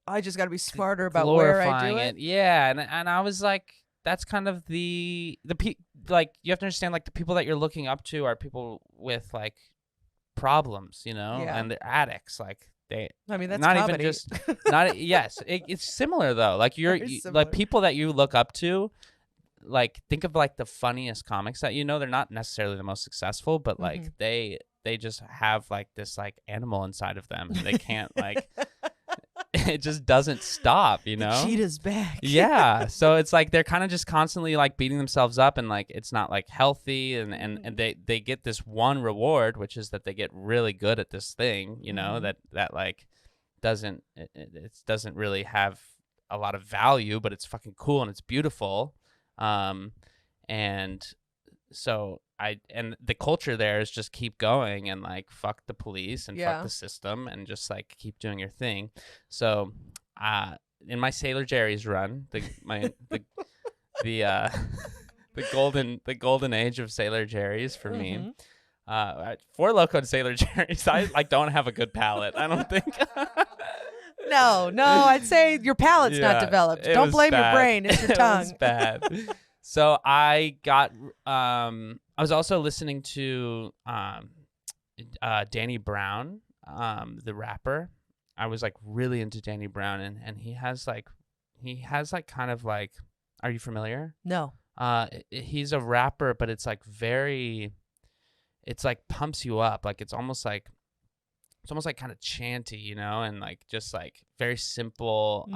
Speaker 1: I just got to be smarter about where I do it.
Speaker 2: Yeah, and I was like, that's kind of like you have to understand like the people that you're looking up to are people with like problems, you know?
Speaker 1: Yeah.
Speaker 2: And they're addicts. Like
Speaker 1: I mean, that's
Speaker 2: not
Speaker 1: comedy.
Speaker 2: even just not yes. It's similar though. Like like people that you look up to. Like think of like the funniest comics that they're not necessarily the most successful, but like they just have like this like animal inside of them, and they can't like it just doesn't stop,
Speaker 1: The cheetah's back.
Speaker 2: Yeah, so it's like they're kind of just constantly like beating themselves up, and like it's not like healthy, and they get this one reward, which is that they get really good at this thing, that like doesn't really have a lot of value, but it's fucking cool and it's beautiful. And so and the culture there is just keep going and like fuck the police and fuck the system and just like keep doing your thing. So, in my Sailor Jerry's run, the golden age of Sailor Jerry's for me, Four Loko and Sailor Jerry's, I like don't have a good palate. I don't think.
Speaker 1: No, I'd say your palate's not developed. Don't blame your brain, it's your tongue.
Speaker 2: It was bad. So I was also listening to Danny Brown, the rapper. I was like really into Danny Brown, and he has like kind of like, are you familiar?
Speaker 1: No.
Speaker 2: He's a rapper, but it's like it's like pumps you up. Like it's almost like kind of chanty, and like just like very simple.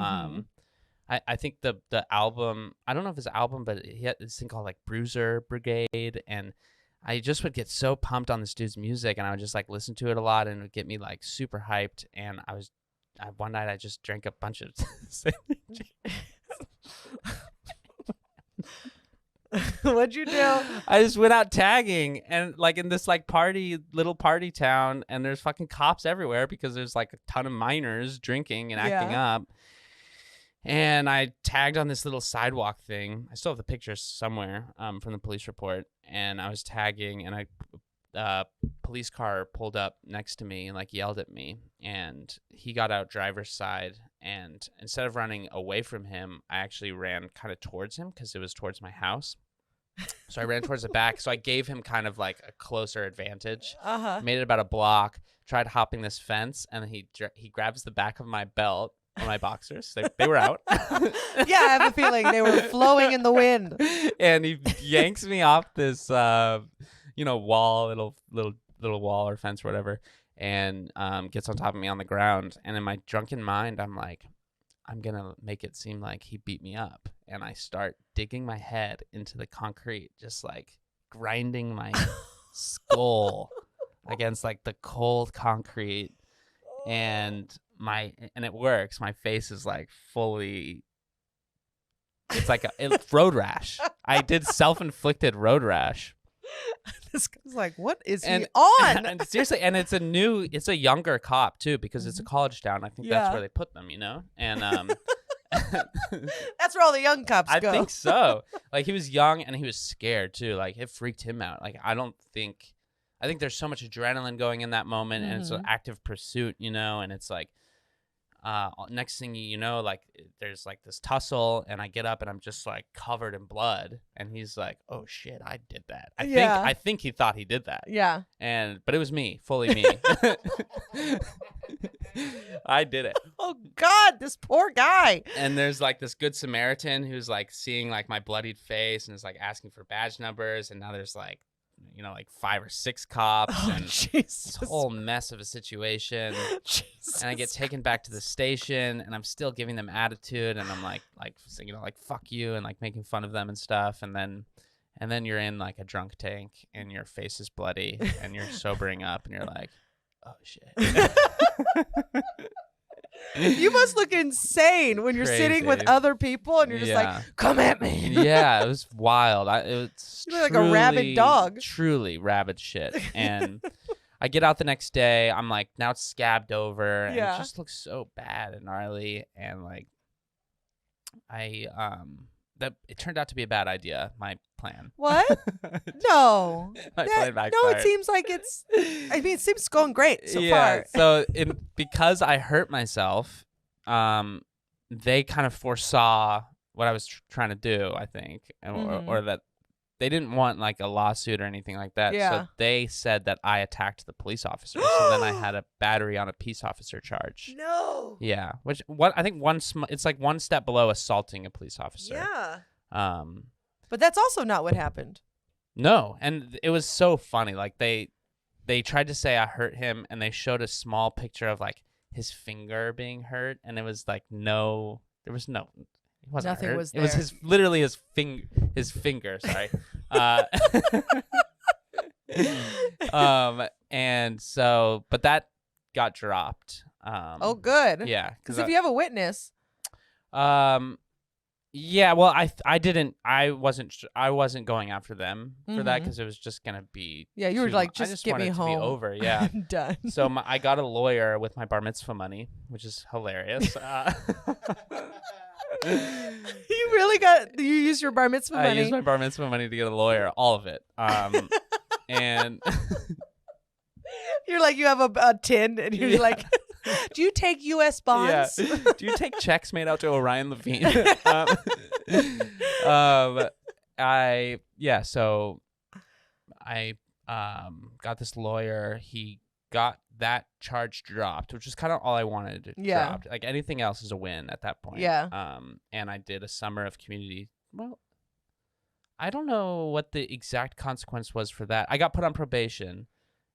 Speaker 2: I think the album, I don't know if it's an album, but he had this thing called like Bruiser Brigade, and I just would get so pumped on this dude's music, and I would just like listen to it a lot, and it would get me like super hyped. And one night I just drank a bunch of
Speaker 1: What'd you do?
Speaker 2: I just went out tagging, and like in this like little party town, and there's fucking cops everywhere because there's like a ton of minors drinking and acting up. And I tagged on this little sidewalk thing. I still have the pictures somewhere from the police report. And I was tagging, and police car pulled up next to me and like yelled at me. And he got out driver's side. And instead of running away from him, I actually ran kind of towards him because it was towards my house. So I ran towards the back. So I gave him kind of like a closer advantage. Made it about a block. Tried hopping this fence, and he grabs the back of my belt. On my boxers, they were out.
Speaker 1: Yeah, I have a feeling they were flowing in the wind.
Speaker 2: And he yanks me off this, wall, little wall or fence or whatever, and gets on top of me on the ground. And in my drunken mind, I'm like, I'm gonna make it seem like he beat me up, and I start digging my head into the concrete, just like grinding my skull against like the cold concrete, and it works. My face is like fully, it's like it's road rash. I did self-inflicted road rash.
Speaker 1: This guy's like, what is he on?
Speaker 2: And seriously, and it's a younger cop too, because it's a college town. I think that's where they put them, And
Speaker 1: that's where all the young cops go.
Speaker 2: I think so. Like he was young and he was scared too. Like it freaked him out. Like I think there's so much adrenaline going in that moment, and it's an active pursuit, and it's like, next thing you know, like there's like this tussle, and I get up and I'm just like covered in blood, and he's like, "Oh shit, I did that." I think he thought he did that.
Speaker 1: Yeah.
Speaker 2: But it was me, fully me. I did it.
Speaker 1: Oh God, this poor guy.
Speaker 2: And there's like this good Samaritan who's like seeing like my bloodied face and is like asking for badge numbers, and now there's like, like 5 or 6 cops and this whole mess of a situation.
Speaker 1: Jesus.
Speaker 2: And I get taken back to the station, and I'm still giving them attitude, and I'm like fuck you, and like making fun of them and stuff. And then you're in like a drunk tank, and your face is bloody, and you're sobering up, and you're like, oh shit.
Speaker 1: You must look insane when you're sitting with other people and you're just like, come at me.
Speaker 2: Yeah, it was wild. It was
Speaker 1: like a rabid dog.
Speaker 2: Truly rabid shit. And I get out the next day. I'm like, now it's scabbed over. And it just looks so bad and gnarly. And like, it turned out to be a bad idea, my plan.
Speaker 1: What? No.
Speaker 2: Plan backfired.
Speaker 1: It seems like it seems going great so far.
Speaker 2: So because I hurt myself, they kind of foresaw what I was trying to do, I think, or that they didn't want like a lawsuit or anything like that.
Speaker 1: Yeah.
Speaker 2: So they said that I attacked the police officer. So then I had a battery on a peace officer charge.
Speaker 1: No.
Speaker 2: Yeah, which I think it's like one step below assaulting a police officer.
Speaker 1: Yeah.
Speaker 2: But
Speaker 1: that's also not what happened.
Speaker 2: No, and it was so funny. Like they tried to say I hurt him, and they showed a small picture of like his finger being hurt, and it was like there was no. He wasn't
Speaker 1: Nothing
Speaker 2: hurt.
Speaker 1: was there.
Speaker 2: It was literally his finger. Sorry. And so, but that got dropped.
Speaker 1: Oh, good.
Speaker 2: Yeah,
Speaker 1: because if you have a witness.
Speaker 2: Yeah. Well, I wasn't going after them for that because it was just gonna be.
Speaker 1: Yeah, you were like,
Speaker 2: I just
Speaker 1: get
Speaker 2: wanted
Speaker 1: me
Speaker 2: it
Speaker 1: home.
Speaker 2: to be over. Yeah,
Speaker 1: I'm done.
Speaker 2: So I got a lawyer with my bar mitzvah money, which is hilarious.
Speaker 1: You used your bar mitzvah money?
Speaker 2: I used my bar mitzvah money to get a lawyer, all of it. And
Speaker 1: you're like, you have a tin, and you're like, do you take U.S. bonds?
Speaker 2: Yeah. Do you take checks made out to Orion Levine? So I got this lawyer. He got that charge dropped, which is kind of all I wanted dropped. Like anything else is a win at that point.
Speaker 1: Yeah.
Speaker 2: And I did a summer of community. Well, I don't know what the exact consequence was for that. I got put on probation,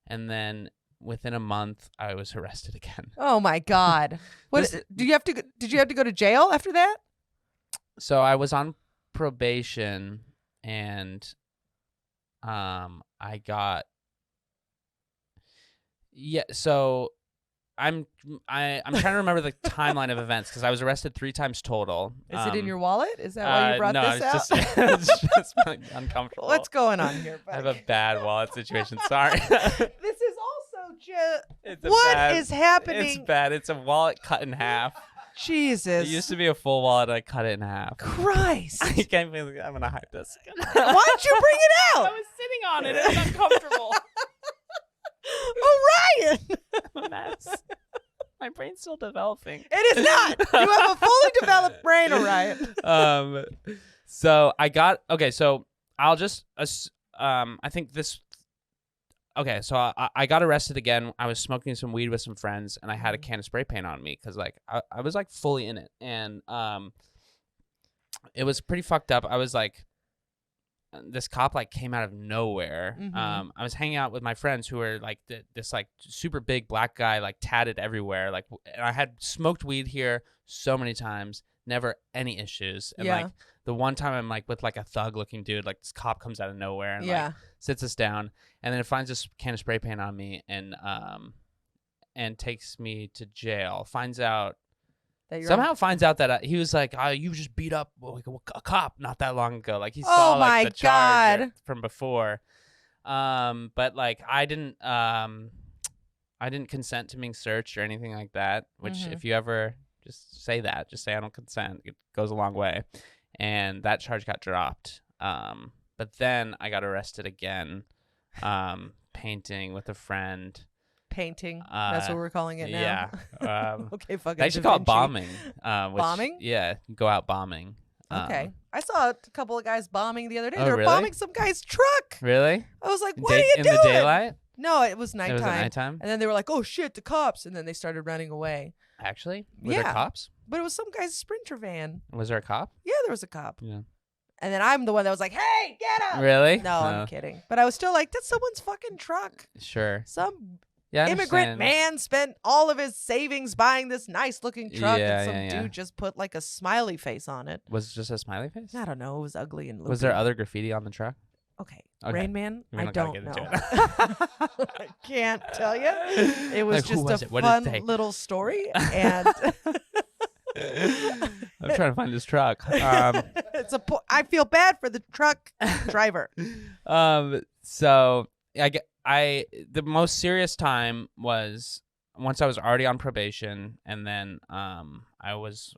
Speaker 2: and then within a month, I was arrested again.
Speaker 1: Oh my God! Did you have to go to jail after that?
Speaker 2: So I was on probation, and I got. Yeah, so I'm trying to remember the timeline of events because I was arrested 3 times total.
Speaker 1: Is it in your wallet? Is that why you brought this out?
Speaker 2: No, it's just uncomfortable.
Speaker 1: What's going on here, buddy?
Speaker 2: I have a bad wallet situation. Sorry.
Speaker 1: This is also just what is happening?
Speaker 2: It's bad. It's a wallet cut in half.
Speaker 1: Jesus.
Speaker 2: It used to be a full wallet. I cut it in half.
Speaker 1: Christ.
Speaker 2: I can't believe I'm gonna hide this.
Speaker 1: Why don't you bring it out?
Speaker 2: I was sitting on it. It's uncomfortable.
Speaker 1: Orion!
Speaker 2: I'm a mess. My brain's still developing.
Speaker 1: It is not. You have a fully developed brain, Orion.
Speaker 2: So I got So I'll just I think this. Okay, so I got arrested again. I was smoking some weed with some friends, and I had a can of spray paint on me because like I was like fully in it, and it was pretty fucked up. I was like. This cop like came out of nowhere.
Speaker 1: Mm-hmm.
Speaker 2: I was hanging out with my friends who were like this like super big black guy, like tatted everywhere. Like, and I had smoked weed here so many times, never any issues. And like the one time I'm like with like a thug looking dude, like this cop comes out of nowhere and like sits us down, and then it finds this can of spray paint on me and takes me to jail. Finds out that he was like, oh, you just beat up like a cop not that long ago. Like he saw like the charge from before. But like I didn't consent to being searched or anything like that. Which if you ever just say I don't consent. It goes a long way. And that charge got dropped. But then I got arrested again, painting with a friend.
Speaker 1: Painting. That's what we're calling it now.
Speaker 2: Yeah.
Speaker 1: Okay, fucking.
Speaker 2: They should call it bombing.
Speaker 1: Bombing?
Speaker 2: Yeah, go out bombing.
Speaker 1: Okay. I saw a couple of guys bombing the other day.
Speaker 2: Oh,
Speaker 1: they were
Speaker 2: really?
Speaker 1: bombing some guy's truck.
Speaker 2: Really?
Speaker 1: I was like, what are you doing?
Speaker 2: In the daylight?
Speaker 1: No, it was nighttime.
Speaker 2: It was at nighttime?
Speaker 1: And then they were like, oh shit, the cops. And then they started running away.
Speaker 2: Actually? Were there cops?
Speaker 1: But it was some guy's Sprinter van.
Speaker 2: Was there a cop?
Speaker 1: Yeah, there was a cop.
Speaker 2: Yeah.
Speaker 1: And then I'm the one that was like, hey, get up.
Speaker 2: Really?
Speaker 1: No, I'm kidding. But I was still like, that's someone's fucking truck.
Speaker 2: Sure.
Speaker 1: Some immigrant man spent all of his savings buying this nice looking truck, and some dude just put like a smiley face on it.
Speaker 2: Was it just a smiley face?
Speaker 1: I don't know. It was ugly and loopy.
Speaker 2: Was there other graffiti on the truck?
Speaker 1: Okay. Rain Man, I don't know.
Speaker 2: I
Speaker 1: can't tell you. It was
Speaker 2: like,
Speaker 1: just a fun little story, and
Speaker 2: I'm trying to find this truck.
Speaker 1: I feel bad for the truck driver.
Speaker 2: So the most serious time was once I was already on probation, and then I was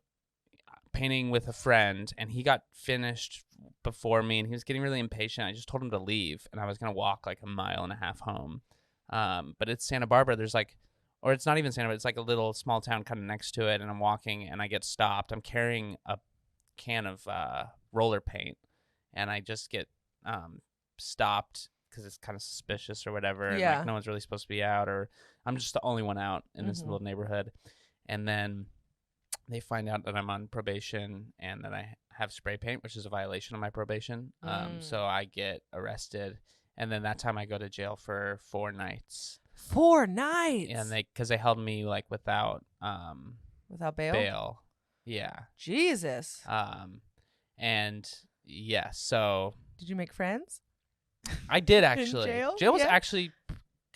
Speaker 2: painting with a friend, and he got finished before me, and he was getting really impatient. I just told him to leave, and I was gonna walk like 1.5 miles home. But it's Santa Barbara. There's like, or it's not even Santa Barbara. It's like a little small town kind of next to it, and I'm walking, and I get stopped. I'm carrying a can of roller paint, and I just get stopped because it's kind of suspicious or whatever. And,
Speaker 1: Yeah.
Speaker 2: like, no one's really supposed to be out, or I'm just the only one out in this little neighborhood. And then they find out that I'm on probation and that I have spray paint, which is a violation of my probation. So I get arrested. And then that time I go to jail for 4 nights.
Speaker 1: 4 nights?
Speaker 2: And because they held me, like, without
Speaker 1: bail?
Speaker 2: Yeah.
Speaker 1: Jesus.
Speaker 2: And yeah, so.
Speaker 1: Did you make friends?
Speaker 2: I did, actually.
Speaker 1: In jail?
Speaker 2: Jail was actually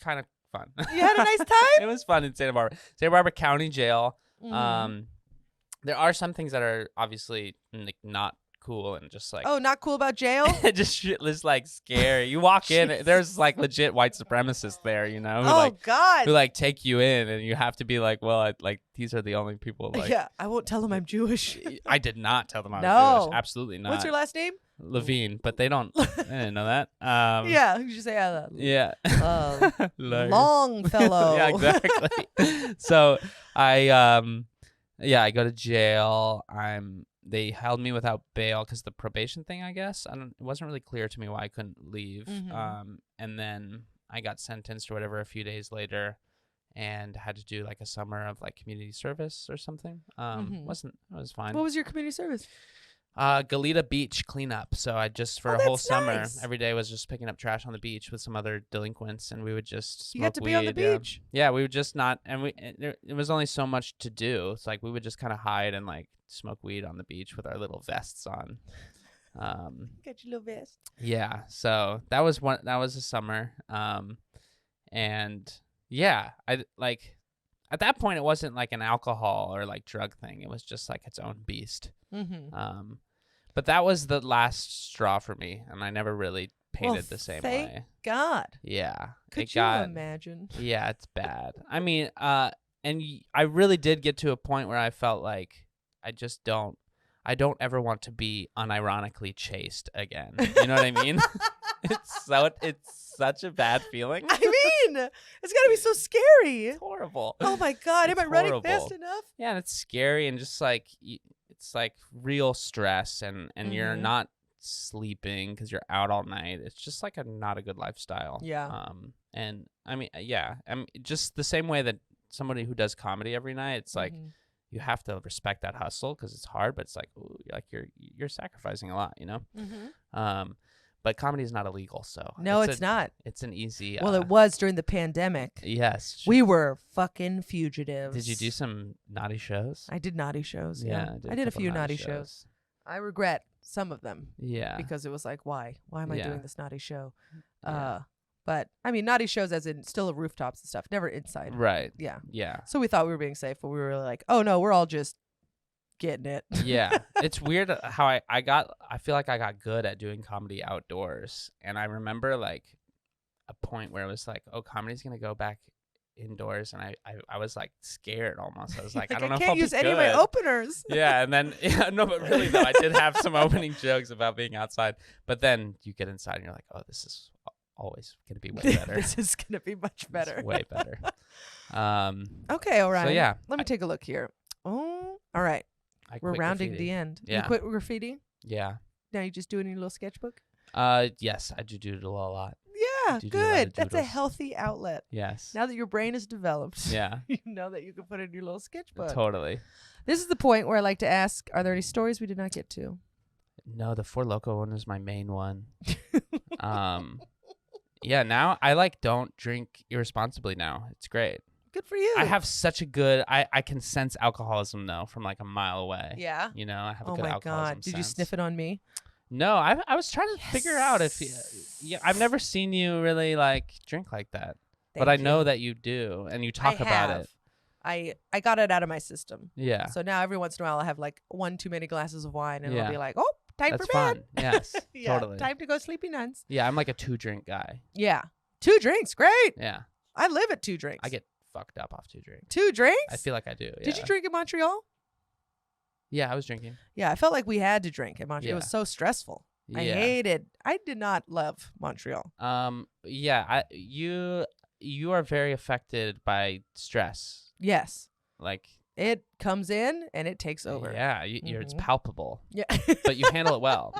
Speaker 2: kind of fun.
Speaker 1: You had a nice time?
Speaker 2: It was fun in Santa Barbara. Santa Barbara County Jail. There are some things that are obviously, like, not cool and just, like.
Speaker 1: Oh, not cool about jail?
Speaker 2: Just shit is, like, scary. You walk in, there's, like, legit white supremacists there, you know?
Speaker 1: God.
Speaker 2: Who, like, take you in, and you have to be like, well, these are the only people, like.
Speaker 1: Yeah, I won't tell them I'm Jewish.
Speaker 2: I did not tell them I was Jewish. Absolutely not.
Speaker 1: What's your last name?
Speaker 2: Levine, but they didn't know that.
Speaker 1: Yeah, you should say
Speaker 2: yeah.
Speaker 1: Longfellow.
Speaker 2: Yeah, exactly. So I go to jail. They held me without bail because the probation thing, I guess. It wasn't really clear to me why I couldn't leave. And then I got sentenced or whatever a few days later, and had to do, like, a summer of, like, community service or something. It was fine.
Speaker 1: What was your community service?
Speaker 2: Goleta Beach cleanup. So I just for a whole summer, every day was just picking up trash on the beach with some other delinquents, and we would just smoke
Speaker 1: You got to
Speaker 2: weed.
Speaker 1: be on the beach.
Speaker 2: Yeah, we would just not, and it was only so much to do. It's like we would just kind of hide and, like, smoke weed on the beach with our little vests on.
Speaker 1: Got your little vest.
Speaker 2: Yeah, so that was a summer. And yeah, I like at that point it wasn't like an alcohol or, like, drug thing. It was just, like, its own beast. But that was the last straw for me, and I never really painted the same way.
Speaker 1: Thank God.
Speaker 2: Yeah.
Speaker 1: Could you imagine?
Speaker 2: Yeah, it's bad. I mean, and I really did get to a point where I felt like I don't ever want to be unironically chaste again. You know what I mean? It's such a bad feeling.
Speaker 1: I mean, it's got to be so scary.
Speaker 2: It's horrible.
Speaker 1: Oh my God. Am I running
Speaker 2: horrible.
Speaker 1: fast enough?
Speaker 2: Yeah, and it's scary, and just, like, it's, like, real stress, and you're not sleeping because you're out all night. It's just, like, not a good lifestyle.
Speaker 1: Yeah.
Speaker 2: And I mean, yeah, just the same way that somebody who does comedy every night, it's like you have to respect that hustle because it's hard, but it's like, ooh, like you're sacrificing a lot, you know. But comedy is not illegal, so
Speaker 1: no, it's not.
Speaker 2: It's an easy.
Speaker 1: Well, it was during the pandemic.
Speaker 2: Yes,
Speaker 1: we were fucking fugitives.
Speaker 2: Did you do some naughty shows?
Speaker 1: I did naughty shows. Yeah,
Speaker 2: I
Speaker 1: did a few naughty shows. I regret some of them.
Speaker 2: Yeah,
Speaker 1: because it was like, why am I doing this naughty show?
Speaker 2: Yeah.
Speaker 1: But I mean, naughty shows as in still rooftops and stuff, never inside.
Speaker 2: Right.
Speaker 1: Yeah.
Speaker 2: Yeah.
Speaker 1: So we thought we were being safe, but we were like, oh no, we're all just getting it.
Speaker 2: Yeah. It's weird how I feel like I got good at doing comedy outdoors. And I remember, like, a point where it was like, oh, comedy's going to go back indoors. And I was, like, scared almost. I was like, I don't know if I'll
Speaker 1: can't use
Speaker 2: be
Speaker 1: any
Speaker 2: good.
Speaker 1: of my openers.
Speaker 2: Yeah. And then, no, but really though, I did have some opening jokes about being outside. But then you get inside and you're like, oh, this is always going to be way better.
Speaker 1: This is going to be much better.
Speaker 2: It's way better.
Speaker 1: Okay, Orion.
Speaker 2: So yeah.
Speaker 1: Let me take a look here. Oh, all right. We're rounding
Speaker 2: graffiti.
Speaker 1: The end.
Speaker 2: Yeah.
Speaker 1: You quit graffiti?
Speaker 2: Yeah.
Speaker 1: Now you just do it in your little sketchbook?
Speaker 2: Yes, I do doodle a lot.
Speaker 1: Yeah,
Speaker 2: do a lot of
Speaker 1: good. That's a
Speaker 2: doodles.
Speaker 1: healthy outlet.
Speaker 2: Yes.
Speaker 1: Now that your brain is developed,
Speaker 2: Yeah.
Speaker 1: you know that you can put it in your little sketchbook.
Speaker 2: Totally.
Speaker 1: This is the point where I like to ask, are there any stories we did not get to?
Speaker 2: No, the Four Loko one was my main one. Yeah, now I don't drink irresponsibly now. It's great.
Speaker 1: Good for you.
Speaker 2: I have such a good I can sense alcoholism though from like a mile away.
Speaker 1: Yeah.
Speaker 2: You know, I have a
Speaker 1: Oh
Speaker 2: good
Speaker 1: my
Speaker 2: alcoholism
Speaker 1: God. Did you
Speaker 2: sense.
Speaker 1: sniff it on me?
Speaker 2: No, I was trying to figure out if I've never seen you really like drink like that. But I know that you do and you talk about it.
Speaker 1: I got it out of my system.
Speaker 2: Yeah.
Speaker 1: So now every once in a while I have like one too many glasses of wine and it'll be like, oh, time
Speaker 2: That's
Speaker 1: for bed.
Speaker 2: fun. Yes,
Speaker 1: Yeah,
Speaker 2: totally.
Speaker 1: time to go sleepy nuns.
Speaker 2: Yeah, I'm like a 2-drink guy.
Speaker 1: Yeah. 2 drinks. Great.
Speaker 2: Yeah.
Speaker 1: I live at 2 drinks.
Speaker 2: I get fucked up off 2 drinks.
Speaker 1: 2 drinks?
Speaker 2: I feel like I do.
Speaker 1: Did you drink in Montreal?
Speaker 2: Yeah, I was drinking.
Speaker 1: Yeah, I felt like we had to drink in Montreal.
Speaker 2: Yeah.
Speaker 1: It was so stressful.
Speaker 2: Yeah.
Speaker 1: I did not love Montreal.
Speaker 2: Yeah, you are very affected by stress.
Speaker 1: Yes.
Speaker 2: Like
Speaker 1: it comes in and it takes over.
Speaker 2: Yeah, it's palpable.
Speaker 1: Yeah.
Speaker 2: But you handle it well.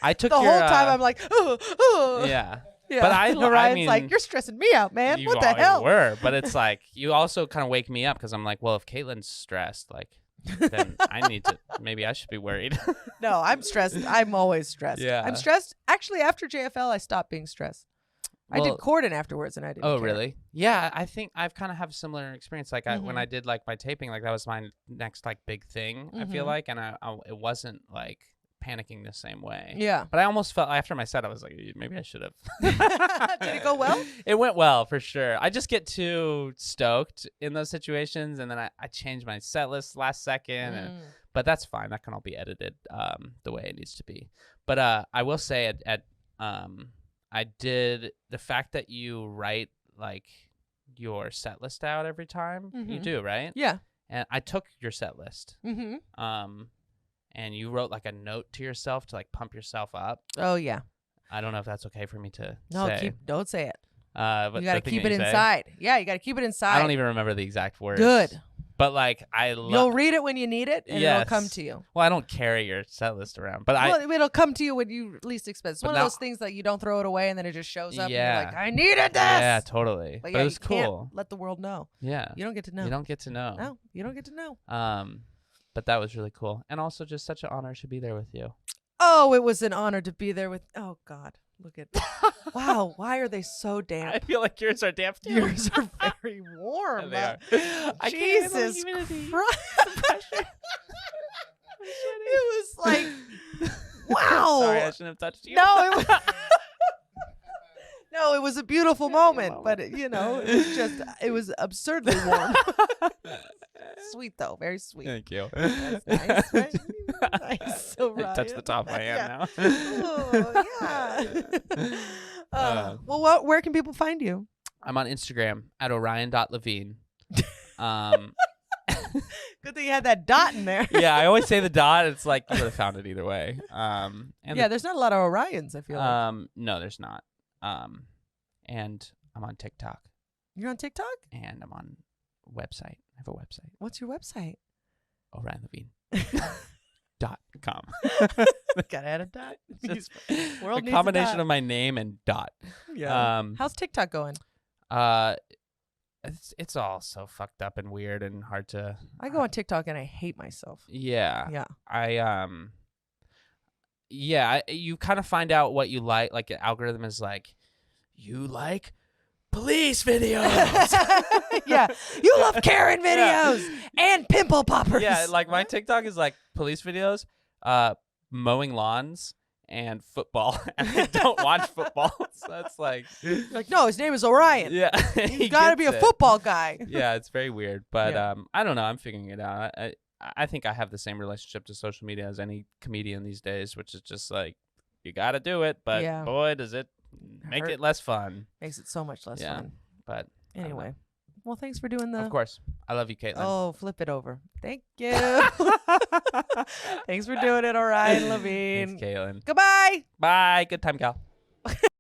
Speaker 2: I took
Speaker 1: the whole time. I'm like, oh.
Speaker 2: Yeah.
Speaker 1: Yeah.
Speaker 2: But
Speaker 1: Ryan's like, you're stressing me out, man.
Speaker 2: You
Speaker 1: what the hell?
Speaker 2: You were, but it's like you also kind of wake me up because I'm like, well, if Caitlin's stressed, like, then I need to. Maybe I should be worried.
Speaker 1: No, I'm stressed. I'm always stressed.
Speaker 2: Yeah.
Speaker 1: I'm stressed. Actually, after JFL, I stopped being stressed. Well, I did Corden afterwards, and I didn't.
Speaker 2: Oh,
Speaker 1: care.
Speaker 2: Really? Yeah, I think I've kind of have a similar experience. Like when I did like my taping, like that was my next like big thing. I feel like, and I it wasn't like panicking the same way.
Speaker 1: Yeah.
Speaker 2: But I almost felt after my set, I was like, maybe I should have.
Speaker 1: Did it go well?
Speaker 2: It went well for sure. I just get too stoked in those situations, and then I change my set list last second. But that's fine. That can all be edited the way it needs to be. But I will say I did the fact that you write like your set list out every time. You do, right?
Speaker 1: Yeah.
Speaker 2: And I took your set list. And you wrote like a note to yourself to like pump yourself up.
Speaker 1: Oh yeah.
Speaker 2: I don't know if that's okay for me to
Speaker 1: say. Don't say it.
Speaker 2: But
Speaker 1: you got to keep it inside. Yeah, you got to keep it inside.
Speaker 2: I don't even remember the exact words.
Speaker 1: Good.
Speaker 2: But like
Speaker 1: you'll read it when you need it, and it'll come to you.
Speaker 2: Well, I don't carry your set list around, but
Speaker 1: it'll come to you when you least expect. It's one of those things that you don't throw it away, and then it just shows up.
Speaker 2: Yeah.
Speaker 1: And you're like, I needed this.
Speaker 2: Yeah, totally.
Speaker 1: But
Speaker 2: it was cool.
Speaker 1: Can't let the world know.
Speaker 2: Yeah.
Speaker 1: You don't get to know.
Speaker 2: You don't get to know.
Speaker 1: No, you don't get to know.
Speaker 2: But that was really cool, and also just such an honor to be there with you.
Speaker 1: Oh, it was an honor to be there with. Oh God, look at. Wow, why are they so damp?
Speaker 2: I feel like yours are damp too.
Speaker 1: Yours are very warm.
Speaker 2: They are.
Speaker 1: Jesus Christ. It was like, wow.
Speaker 2: Sorry, I shouldn't have touched you.
Speaker 1: No, it was. No, it was a beautiful moment, but it was absurdly warm. Sweet though, very sweet.
Speaker 2: Thank you.
Speaker 1: That's nice, right? Nice. So
Speaker 2: I touched the top of my hand now.
Speaker 1: Oh yeah. Well, where can people find you?
Speaker 2: I'm on Instagram at orion.levine.
Speaker 1: Good thing you had that dot in there.
Speaker 2: Yeah, I always say the dot. It's like you would have found it either way.
Speaker 1: There's not a lot of Orions, I feel like.
Speaker 2: No, there's not. And I'm on TikTok.
Speaker 1: You're on TikTok?
Speaker 2: And I'm on website. I have a website.
Speaker 1: What's your website?
Speaker 2: OrionLevine.com.
Speaker 1: Gotta add a dot.
Speaker 2: A combination of my name and dot.
Speaker 1: Yeah. How's TikTok going?
Speaker 2: It's all so fucked up and weird and hard to.
Speaker 1: I go on TikTok and I hate myself.
Speaker 2: Yeah.
Speaker 1: Yeah.
Speaker 2: You kind of find out what you like. Like the algorithm is like, you like police videos.
Speaker 1: Yeah. You love Karen videos and pimple poppers.
Speaker 2: Yeah, like my TikTok is like police videos, mowing lawns, and football. And I don't watch football. So that's like
Speaker 1: no, his name is Orion.
Speaker 2: Yeah.
Speaker 1: He's got to be a football guy.
Speaker 2: Yeah, it's very weird. But I don't know. I'm figuring it out. I think I have the same relationship to social media as any comedian these days, which is just like, you got to do it. But boy, does it make it less fun.
Speaker 1: Makes it so much less fun.
Speaker 2: But
Speaker 1: anyway. Well, thanks for doing the...
Speaker 2: Of course. I love you, Caitlin.
Speaker 1: Oh, flip it over. Thank you. Thanks for doing it, Orion Levine.
Speaker 2: Thanks, Caitlin.
Speaker 1: Goodbye.
Speaker 2: Bye. Good time, Cal.